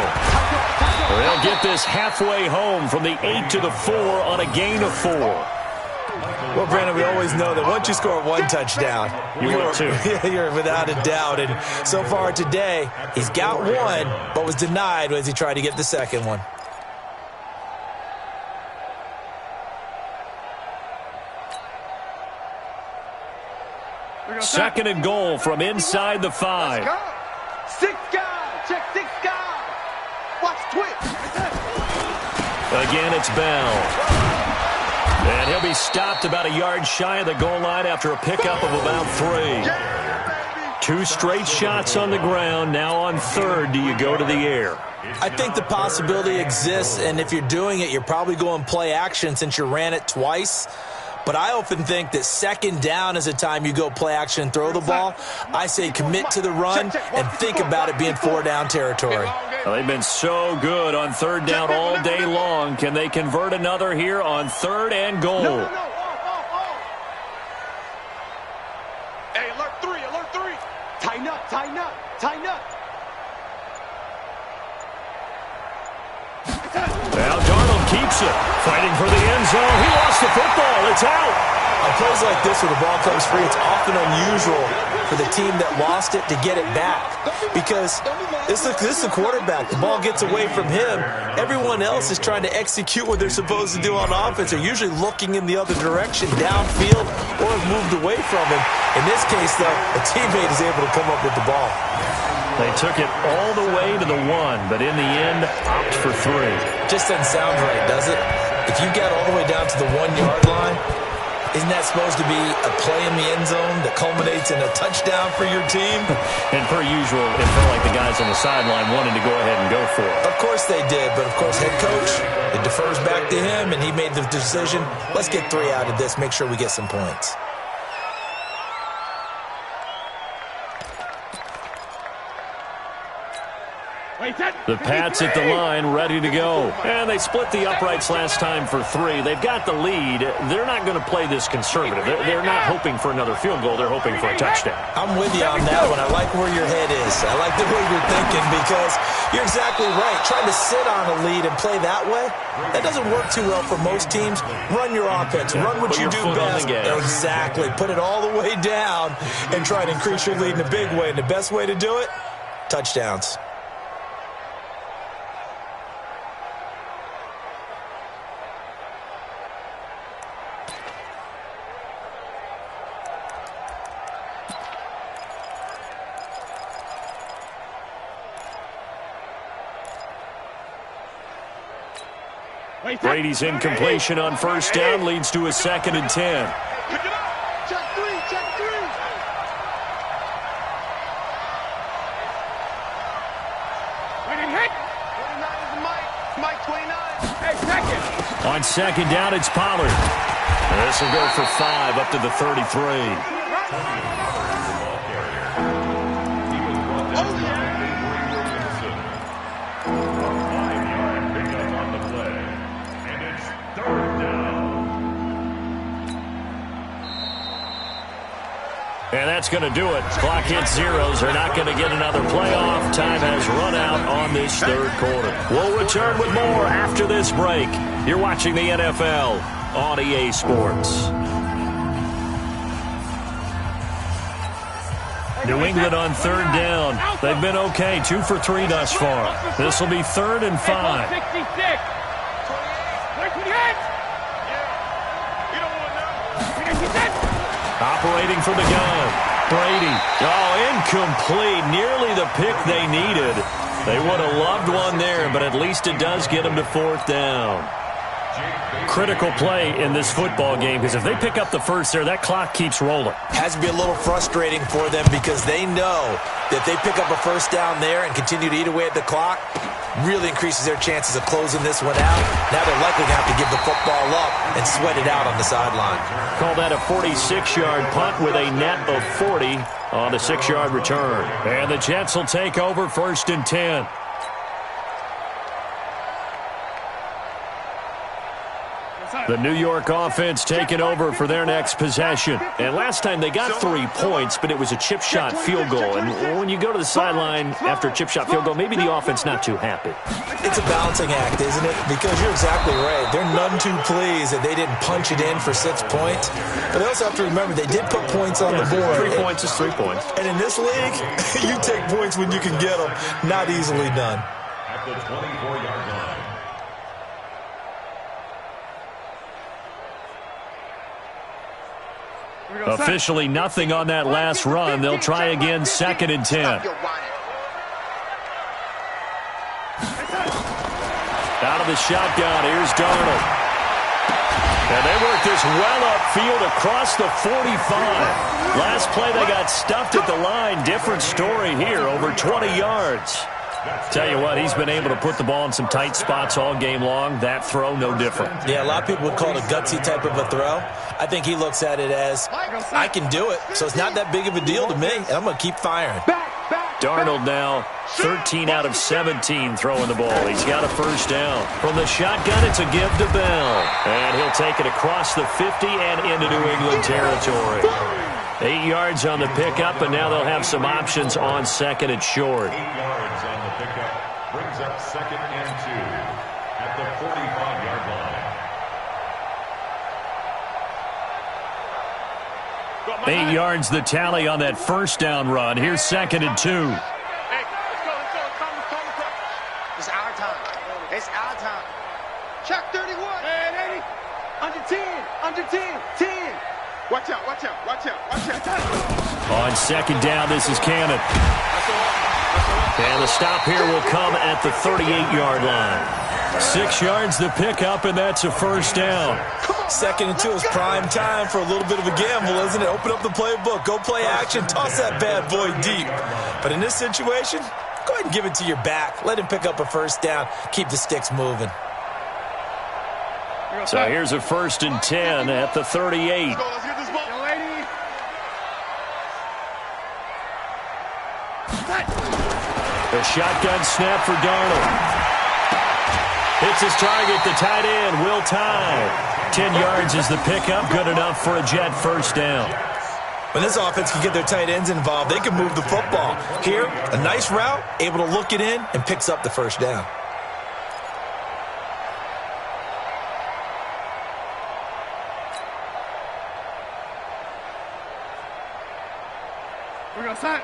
They'll get this halfway home from the 8 to the 4 on a gain of 4. Well, Brandon, we always know that once you score one touchdown, you're 2. You're without a doubt. And so far today, he's got one, but was denied as he tried to get the second one. Second and goal from inside the 5. 6 guys. Check 6 guys. Watch twitch. Again, it's Bell. And he'll be stopped about a yard shy of the goal line after a pickup of about 3. 2 straight shots on the ground. Now on 3rd, do you go to the air? I think the possibility exists, and if you're doing it, you're probably going play action since you ran it twice. But I often think that 2nd down is a time you go play action and throw the ball. I say commit to the run and think about it being 4-down territory. Well, they've been so good on 3rd down all day long. Can they convert another here on 3rd and goal? No. Hey, alert 3, alert 3. Tighten up, tighten up, tighten up. Now Darnold keeps it. Fighting for the end zone. He lost the football. It's out. On plays like this where the ball comes free, it's often unusual for the team that lost it to get it back because this is the quarterback. The ball gets away from him. Everyone else is trying to execute what they're supposed to do on offense. They're usually looking in the other direction, downfield, or have moved away from him. In this case, though, a teammate is able to come up with the ball. They took it all the way to the 1, but in the end, opt for 3. Just doesn't sound right, does it? If you get all the way down to the 1-yard line, isn't that supposed to be a play in the end zone that culminates in a touchdown for your team? And per usual, it felt like the guys on the sideline wanted to go ahead and go for it. Of course they did, but of course head coach, it defers back to him, and he made the decision, let's get 3 out of this, make sure we get some points. The Pats at the line, ready to go. And they split the uprights last time for 3. They've got the lead. They're not going to play this conservative. They're not hoping for another field goal. They're hoping for a touchdown. I'm with you on that one. I like where your head is. I like the way you're thinking because you're exactly right. Trying to sit on a lead and play that way, that doesn't work too well for most teams. Run your offense. Run what you do best. Exactly. Put it all the way down and try to increase your lead in a big way. And the best way to do it, touchdowns. Brady's incompletion on first down leads to a 2nd and 10. Pick it up. Check 3. Check 3. Hit. 29 is Mike 29. Hey, second. On 2nd down, it's Pollard. This will go for 5 up to the 33. And that's going to do it. Clock hits zeros. They're not going to get another playoff. Time has run out on this 3rd quarter. We'll return with more after this break. You're watching the NFL on EA Sports. New England on 3rd down. They've been okay. 2 for 3 thus far. This will be 3rd and 5. Operating from the gun. Brady. Oh, incomplete. Nearly the pick they needed. They would have loved one there, but at least it does get them to 4th down. Critical play in this football game because if they pick up the first there, that clock keeps rolling. Has to be a little frustrating for them because they know that they pick up a first down there and continue to eat away at the clock, really increases their chances of closing this one out. Now they're likely to have to give the football up and sweat it out on the sideline. Call that a 46-yard punt with a net of 40 on the 6-yard return. And the Jets will take over 1st and 10. The New York offense taking over for their next possession. And last time they got 3 points, but it was a chip shot field goal. And when you go to the sideline after a chip shot field goal, maybe the offense not too happy. It's a balancing act, isn't it? Because you're exactly right. They're none too pleased that they didn't punch it in for 6 points. But they also have to remember they did put points on the board. 3 points is 3 points. And in this league, you take points when you can get them. Not easily done. At the 24-yard line. Officially nothing on that last run. They'll try again 2nd and 10. Out of the shotgun, here's Darnold. And they work this well upfield across the 45. Last play they got stuffed at the line. Different story here, over 20 yards. Tell you what, he's been able to put the ball in some tight spots all game long. That throw, no different. Yeah, a lot of people would call it a gutsy type of a throw. I think he looks at it as, I can do it, so it's not that big of a deal to me, and I'm going to keep firing. Darnold now 13 out of 17 throwing the ball. He's got a first down. From the shotgun, it's a give to Bell. And he'll take it across the 50 and into New England territory. 8 yards on the pickup, and now they'll have some options on 2nd and short. 8 yards on the pickup brings up 2nd and 2 at the 45-yard line. 8 yards the tally on that first down run. Here's 2nd and 2. Hey, let's go. It's our time. It's our time. Check 31. Hey, 80. Under 10. 10. Watch out. On 2nd down, this is Cannon. And the stop here will come at the 38-yard line. 6 yards the pickup, and that's a first down. 2nd and 2 is prime time for a little bit of a gamble, isn't it? Open up the playbook, go play action, toss that bad boy deep. But in this situation, go ahead and give it to your back. Let him pick up a first down. Keep the sticks moving. So here's a 1st and 10 at the 38. Let's get this ball. The shotgun snap for Darnold. Hits his target, the tight end, Will Tye. 10 yards is the pickup, good enough for a Jet first down. When this offense can get their tight ends involved, they can move the football. Here, a nice route, able to look it in, and picks up the first down. We're going to sign.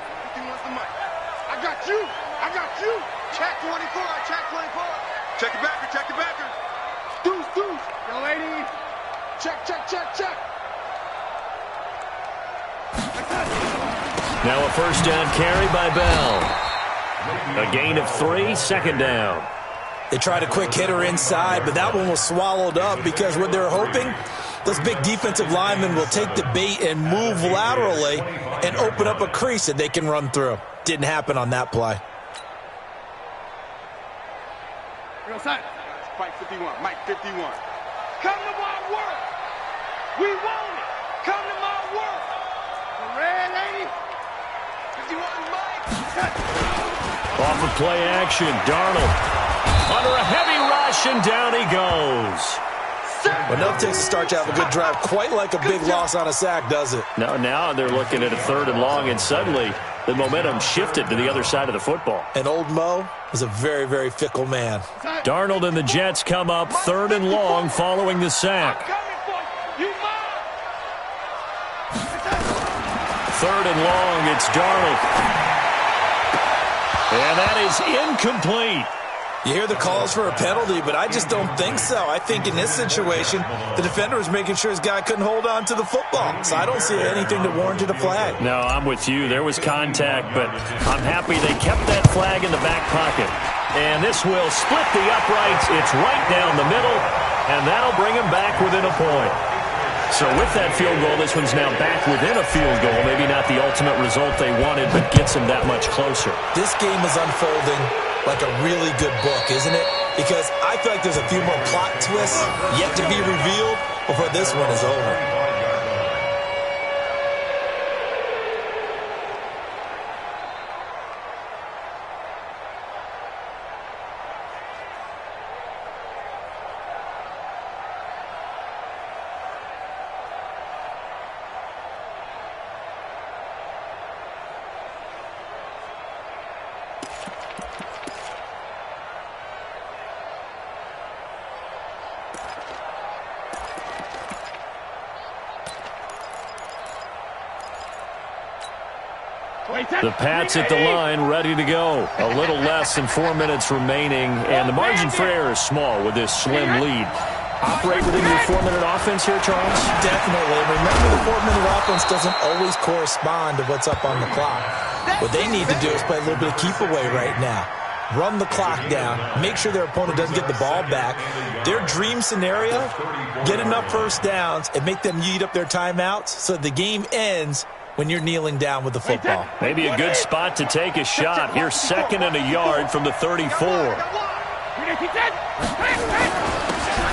I got you. Check 24. Check the backer. Deuce. Yo, lady. Check. Now a first down carry by Bell. A gain of 3, 2nd down. They tried a quick hitter inside, but that one was swallowed up because what they're hoping, those big defensive linemen will take the bait and move laterally and open up a crease that they can run through. Didn't happen on that play. Mike 51. Come to my work. We want it. Come to my work. The red 80. 51 Mike. Off of play action, Darnold. Under a heavy rush, and down he goes. But enough takes to start to have a good drive, quite like a big loss on a sack, does it? Now they're looking at a 3rd and long, and suddenly the momentum shifted to the other side of the football. And old Mo is a very, very fickle man. Darnold and the Jets come up 3rd and long following the sack. 3rd and long, it's Darnold. And that is incomplete. You hear the calls for a penalty, but I just don't think so. I think in this situation, the defender was making sure his guy couldn't hold on to the football. So I don't see anything that warranted a flag. No, I'm with you. There was contact, but I'm happy they kept that flag in the back pocket. And this will split the uprights. It's right down the middle, and that'll bring him back within a point. So with that field goal, this one's now back within a field goal. Maybe not the ultimate result they wanted, but gets them that much closer. This game is unfolding like a really good book, isn't it? Because I feel like there's a few more plot twists yet to be revealed before this one is over. The Pats at the line, ready to go. A little less than 4 minutes remaining, and the margin for error is small with this slim lead. Operate within your 4-minute offense here, Charles? Definitely. Remember, the 4-minute offense doesn't always correspond to what's up on the clock. What they need to do is play a little bit of keep away right now. Run the clock down. Make sure their opponent doesn't get the ball back. Their dream scenario, get enough first downs and make them eat up their timeouts so the game ends when you're kneeling down with the football. Maybe a good spot to take a shot. Here's 2nd and a yard from the 34.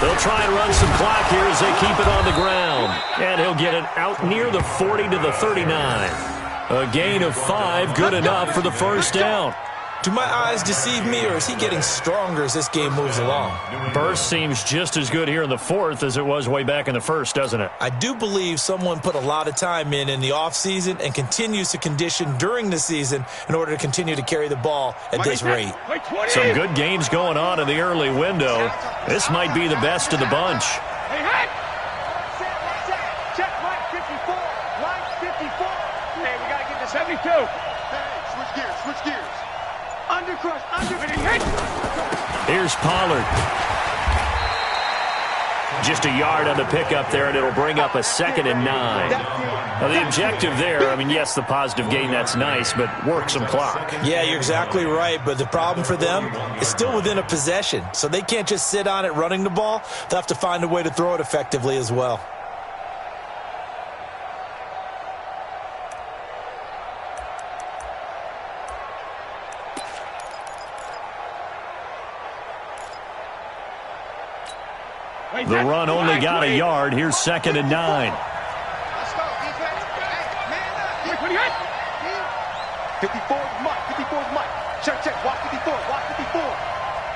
They'll try and run some clock here as they keep it on the ground. And he'll get it out near the 40 to the 39. A gain of 5, good enough for the first down. Do my eyes deceive me, or is he getting stronger as this game moves along? Burst seems just as good here in the 4th as it was way back in the 1st, doesn't it? I do believe someone put a lot of time in the offseason and continues to condition during the season in order to continue to carry the ball at this rate. Some good games going on in the early window. This might be the best of the bunch. Check Mike 54. Mike Under crush, under. Here's Pollard. Just a yard on the pickup there, and it'll bring up a 2nd and 9. Now, the objective there, I mean, yes, the positive gain, that's nice, but work some clock. Yeah, you're exactly right, but the problem for them is still within a possession, so they can't just sit on it running the ball. They'll have to find a way to throw it effectively as well. The run only got a yard. Here's 2nd and 9. Let's go, defense. Hey, man up. 54 is Mike. 54 is Mike. Check. Watch 54. Watch 54.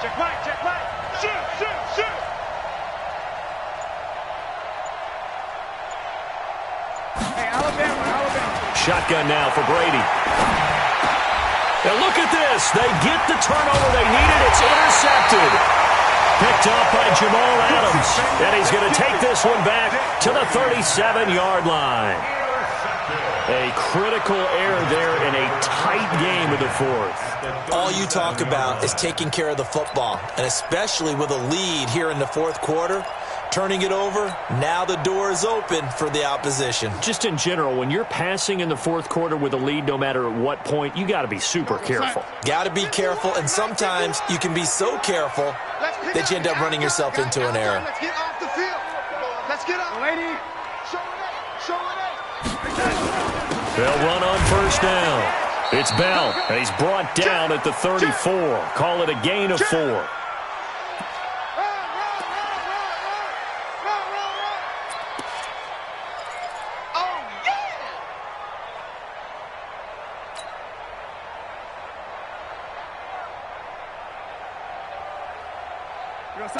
Check right. Shoot. Hey, Alabama. Shotgun now for Brady. And look at this. They get the turnover they needed. It's intercepted. Picked up by Jamal Adams. And he's going to take this one back to the 37-yard line. A critical error there in a tight game of the fourth. All you talk about is taking care of the football, and especially with a lead here in the fourth quarter, turning it over, now the door is open for the opposition. Just in general, when you're passing in the fourth quarter with a lead, no matter at what point, you got to be super careful. Got to be careful, and sometimes you can be so careful that you end up running yourself into an error. Let's get off the field. Let's get up. Lady. Show it. They'll run on first down. It's Bell, and he's brought down at the 34. Call it a gain of 4.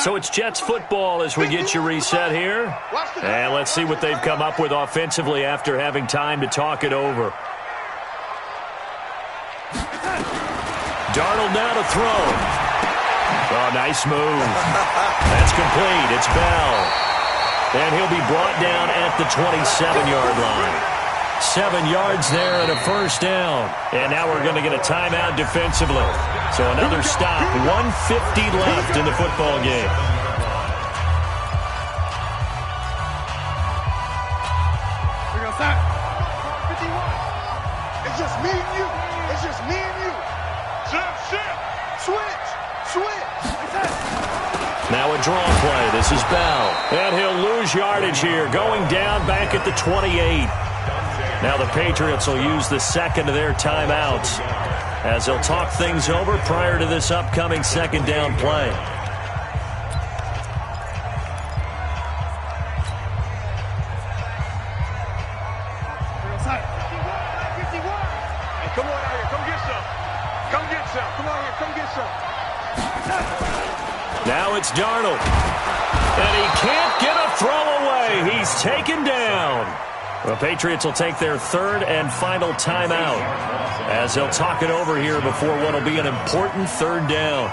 So it's Jets football as we get you reset here. And let's see what they've come up with offensively after having time to talk it over. Darnold now to throw. Oh, nice move. That's complete. It's Bell. And he'll be brought down at the 27-yard line. 7 yards there and a first down. And now we're going to get a timeout defensively. So another stop. 1:50 left in the football game. We're going to start. 51. It's just me and you. It's just me and you. Switch. Now a draw play. This is Bell. And he'll lose yardage here. Going down back at the 28. Now the Patriots will use the second of their timeouts as they'll talk things over prior to this upcoming second down play. Hey, come on out here. Come get some. Come on here. Come get some. Now it's Darnold. And he can't get a throw away. He's taken down. The Patriots will take their third and final timeout as they'll talk it over here before what will be an important third down.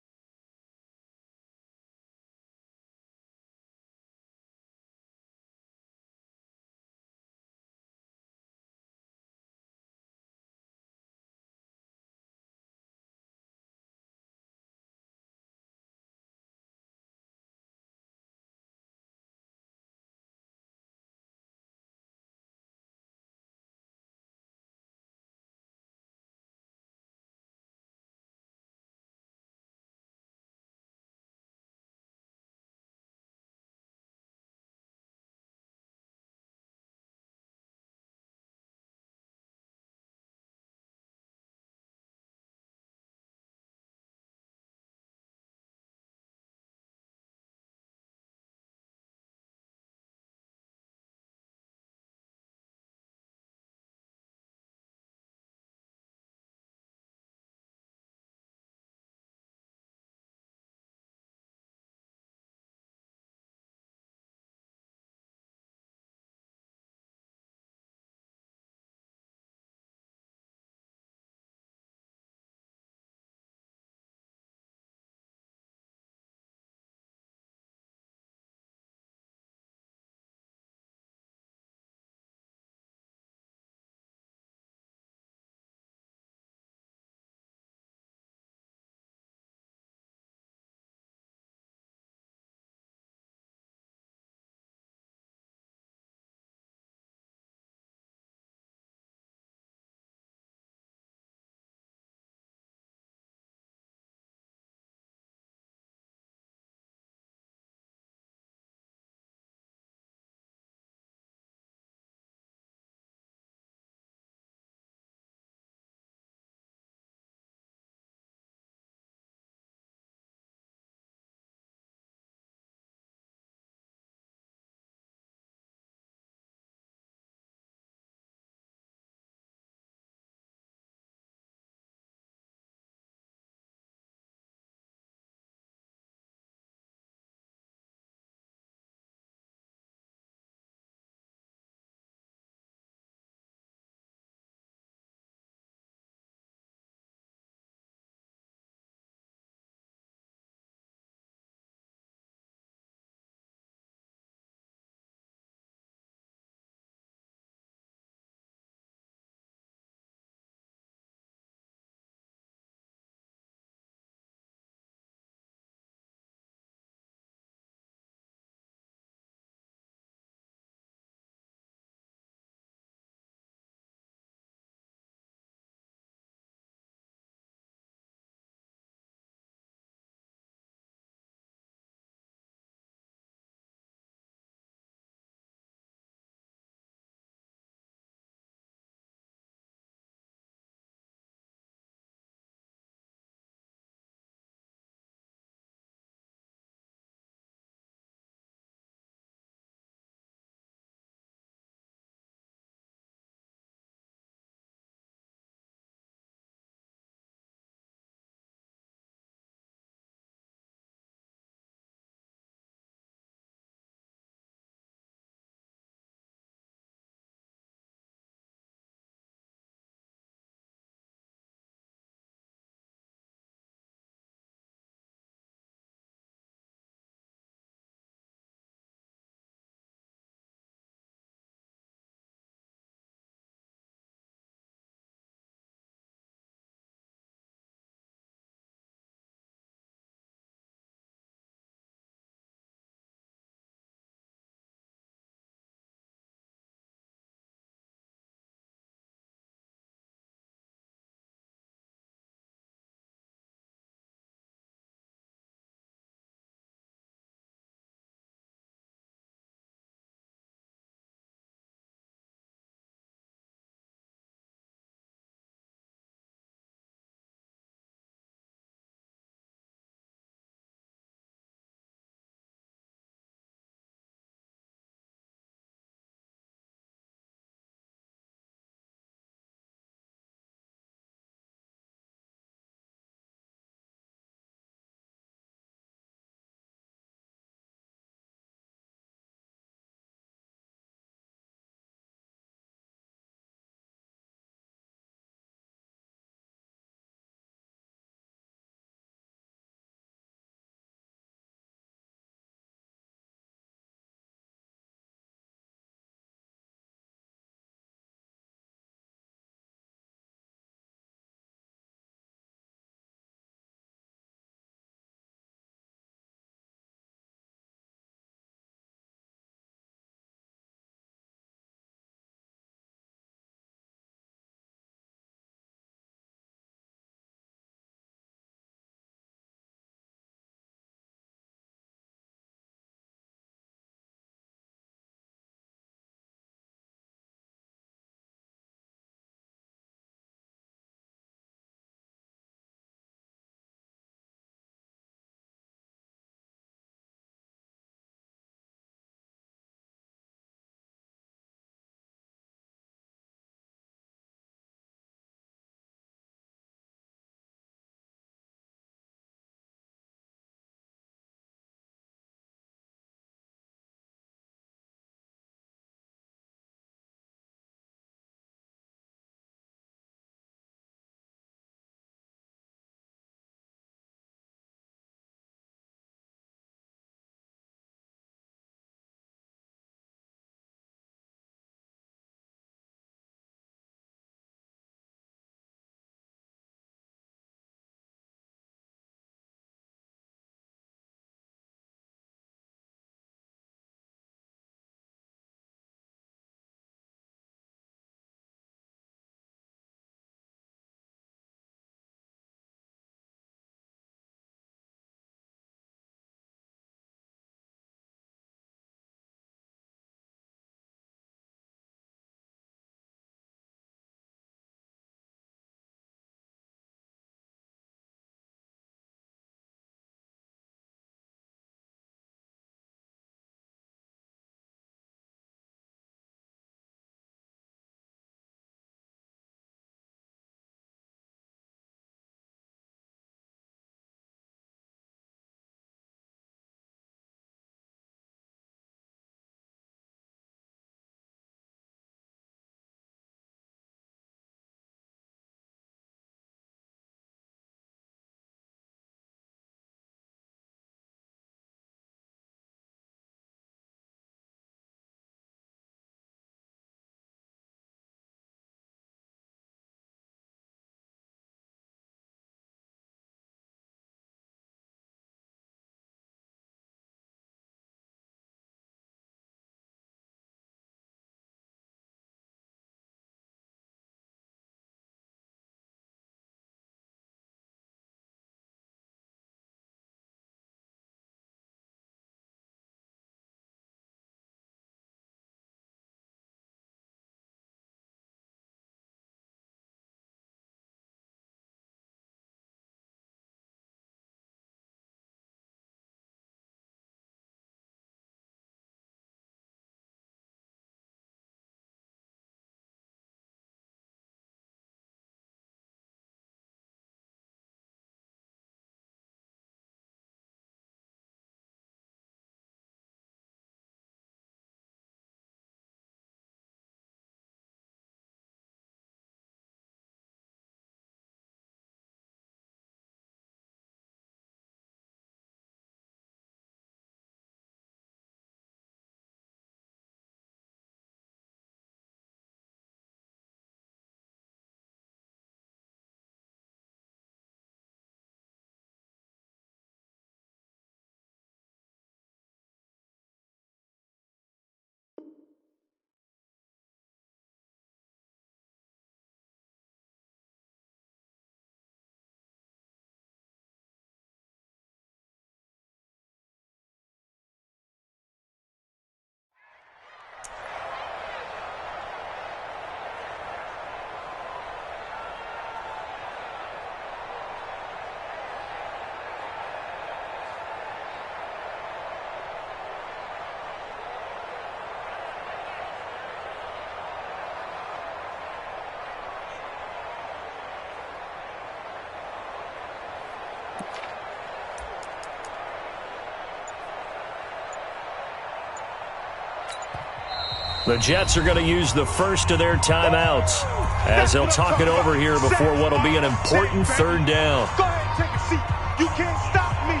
The Jets are going to use the first of their timeouts as they'll talk it over here before what will be an important third down. Go ahead and take a seat. You can't stop me.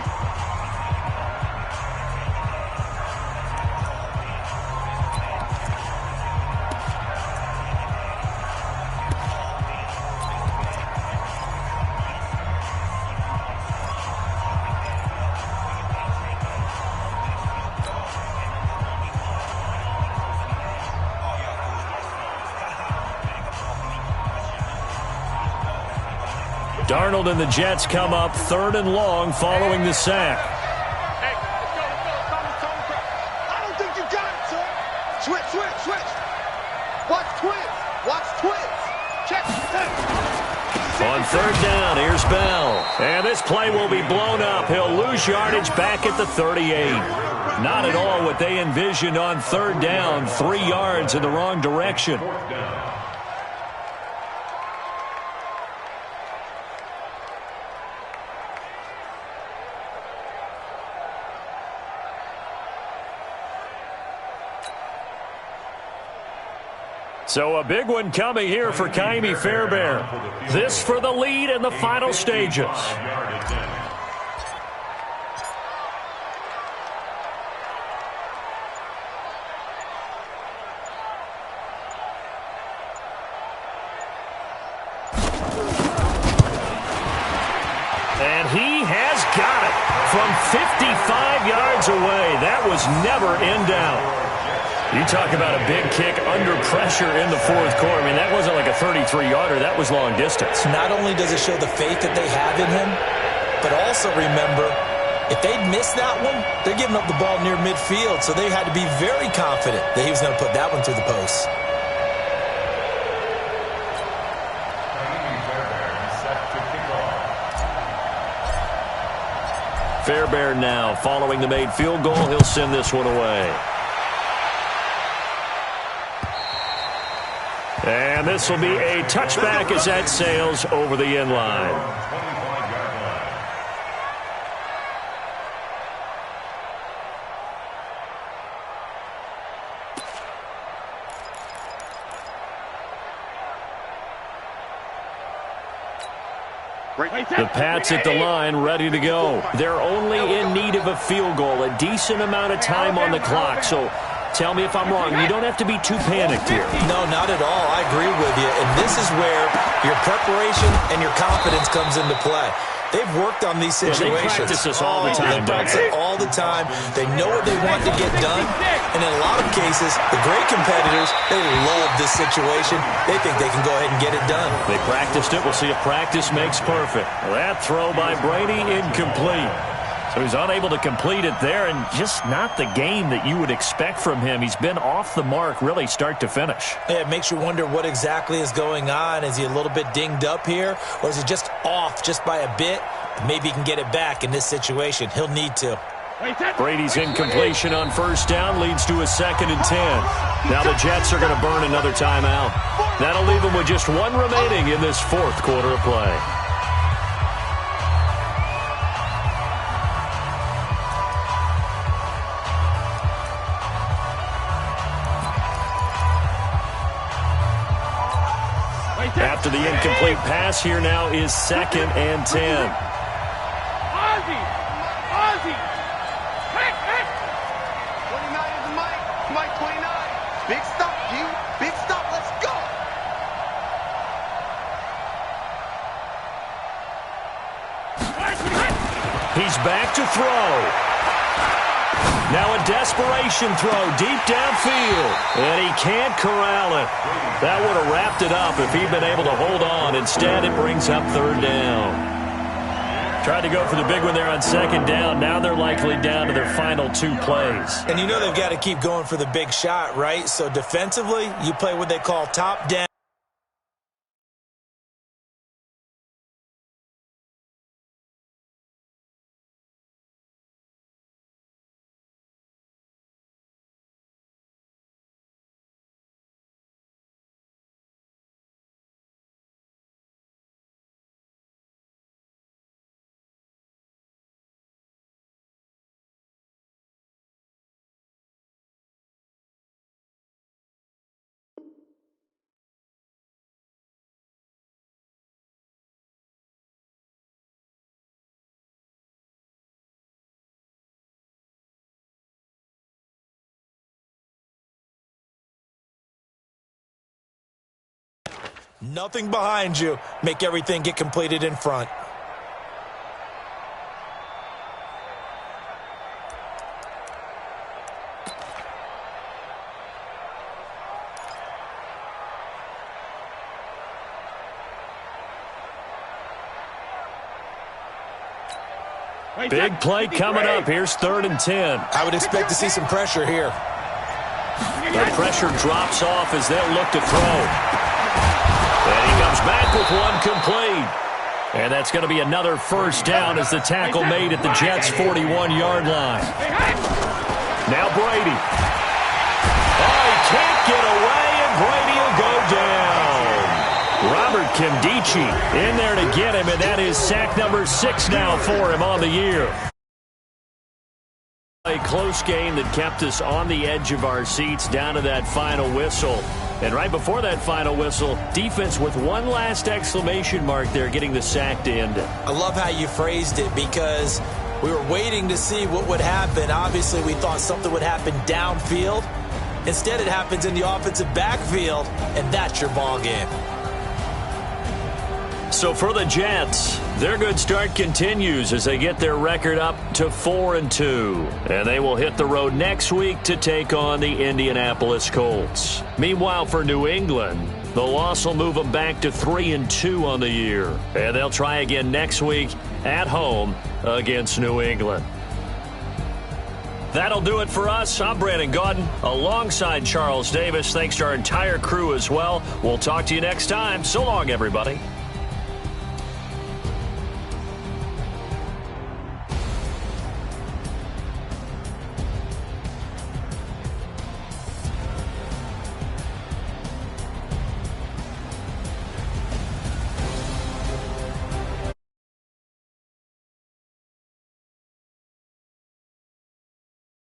Darnold and the Jets come up 3rd and long following the sack. Hey, let's go. I don't think you got it, sir. Switch. Watch twins. Check. On 3rd down, here's Bell. And this play will be blown up. He'll lose yardage back at the 38. Not at all what they envisioned on 3rd down. 3 yards in the wrong direction. So a big one coming here for Ka'imi Fairbairn. This for the lead in the final stages. And he has got it from 55 yards away. That was never in doubt. You talk about a big kick under pressure in the 4th quarter. I mean, that wasn't like a 33-yarder. That was long distance. Not only does it show the faith that they have in him, but also remember, if they'd missed that one, they're giving up the ball near midfield, so they had to be very confident that he was going to put that one through the post. Fairbairn now following the made field goal. He'll send this one away. And this will be a touchback as that sails over the end line. The Pats at the line, ready to go. They're only in need of a field goal, a decent amount of time on the clock. So tell me if I'm wrong. You don't have to be too panicked here. No, not at all. I agree with you. And this is where your preparation and your confidence comes into play. They've worked on these situations. They practice this all the time. They practice it all the time. They know what they want to get done. And in a lot of cases, the great competitors, they love this situation. They think they can go ahead and get it done. They practiced it. We'll see if practice makes perfect. That throw by Brady incomplete. So he's unable to complete it there, and just not the game that you would expect from him. He's been off the mark really start to finish. Yeah, it makes you wonder what exactly is going on. Is he a little bit dinged up here, or is he just off just by a bit? Maybe he can get it back in this situation. He'll need to. Brady's incompletion on 1st down leads to a 2nd and 10. Now the Jets are going to burn another timeout. That'll leave them with just 1 remaining in this 4th quarter of play. After the incomplete pass, here now is 2nd and 10. Ozzie! 29 is the Mike 29. Big stop, G. Big stop. Let's go. He's back to throw. Now a desperation throw deep downfield, and he can't corral it. That would have wrapped it up if he'd been able to hold on. Instead, it brings up 3rd down. Tried to go for the big one there on 2nd down. Now they're likely down to their final 2 plays. And you know they've got to keep going for the big shot, right? So defensively, you play what they call top down. Nothing behind you. Make everything get completed in front. Big play coming up. Here's 3rd and 10. I would expect to see some pressure here. The pressure drops off as they'll look to throw. And he comes back with one complete. And that's going to be another first down as the tackle made at the Jets' 41-yard line. Now Brady. Oh, he can't get away, and Brady will go down. Robert Kimdichie in there to get him, and that is sack number 6 now for him on the year. A close game that kept us on the edge of our seats down to that final whistle. And right before that final whistle, defense with one last exclamation mark there, getting the sack to end it. I love how you phrased it because we were waiting to see what would happen. Obviously, we thought something would happen downfield. Instead, it happens in the offensive backfield, and that's your ball game. So for the Jets, their good start continues as they get their record up to 4-2. And they will hit the road next week to take on the Indianapolis Colts. Meanwhile, for New England, the loss will move them back to 3-2 on the year. And they'll try again next week at home against New England. That'll do it for us. I'm Brandon Gaudin alongside Charles Davis. Thanks to our entire crew as well. We'll talk to you next time. So long, everybody.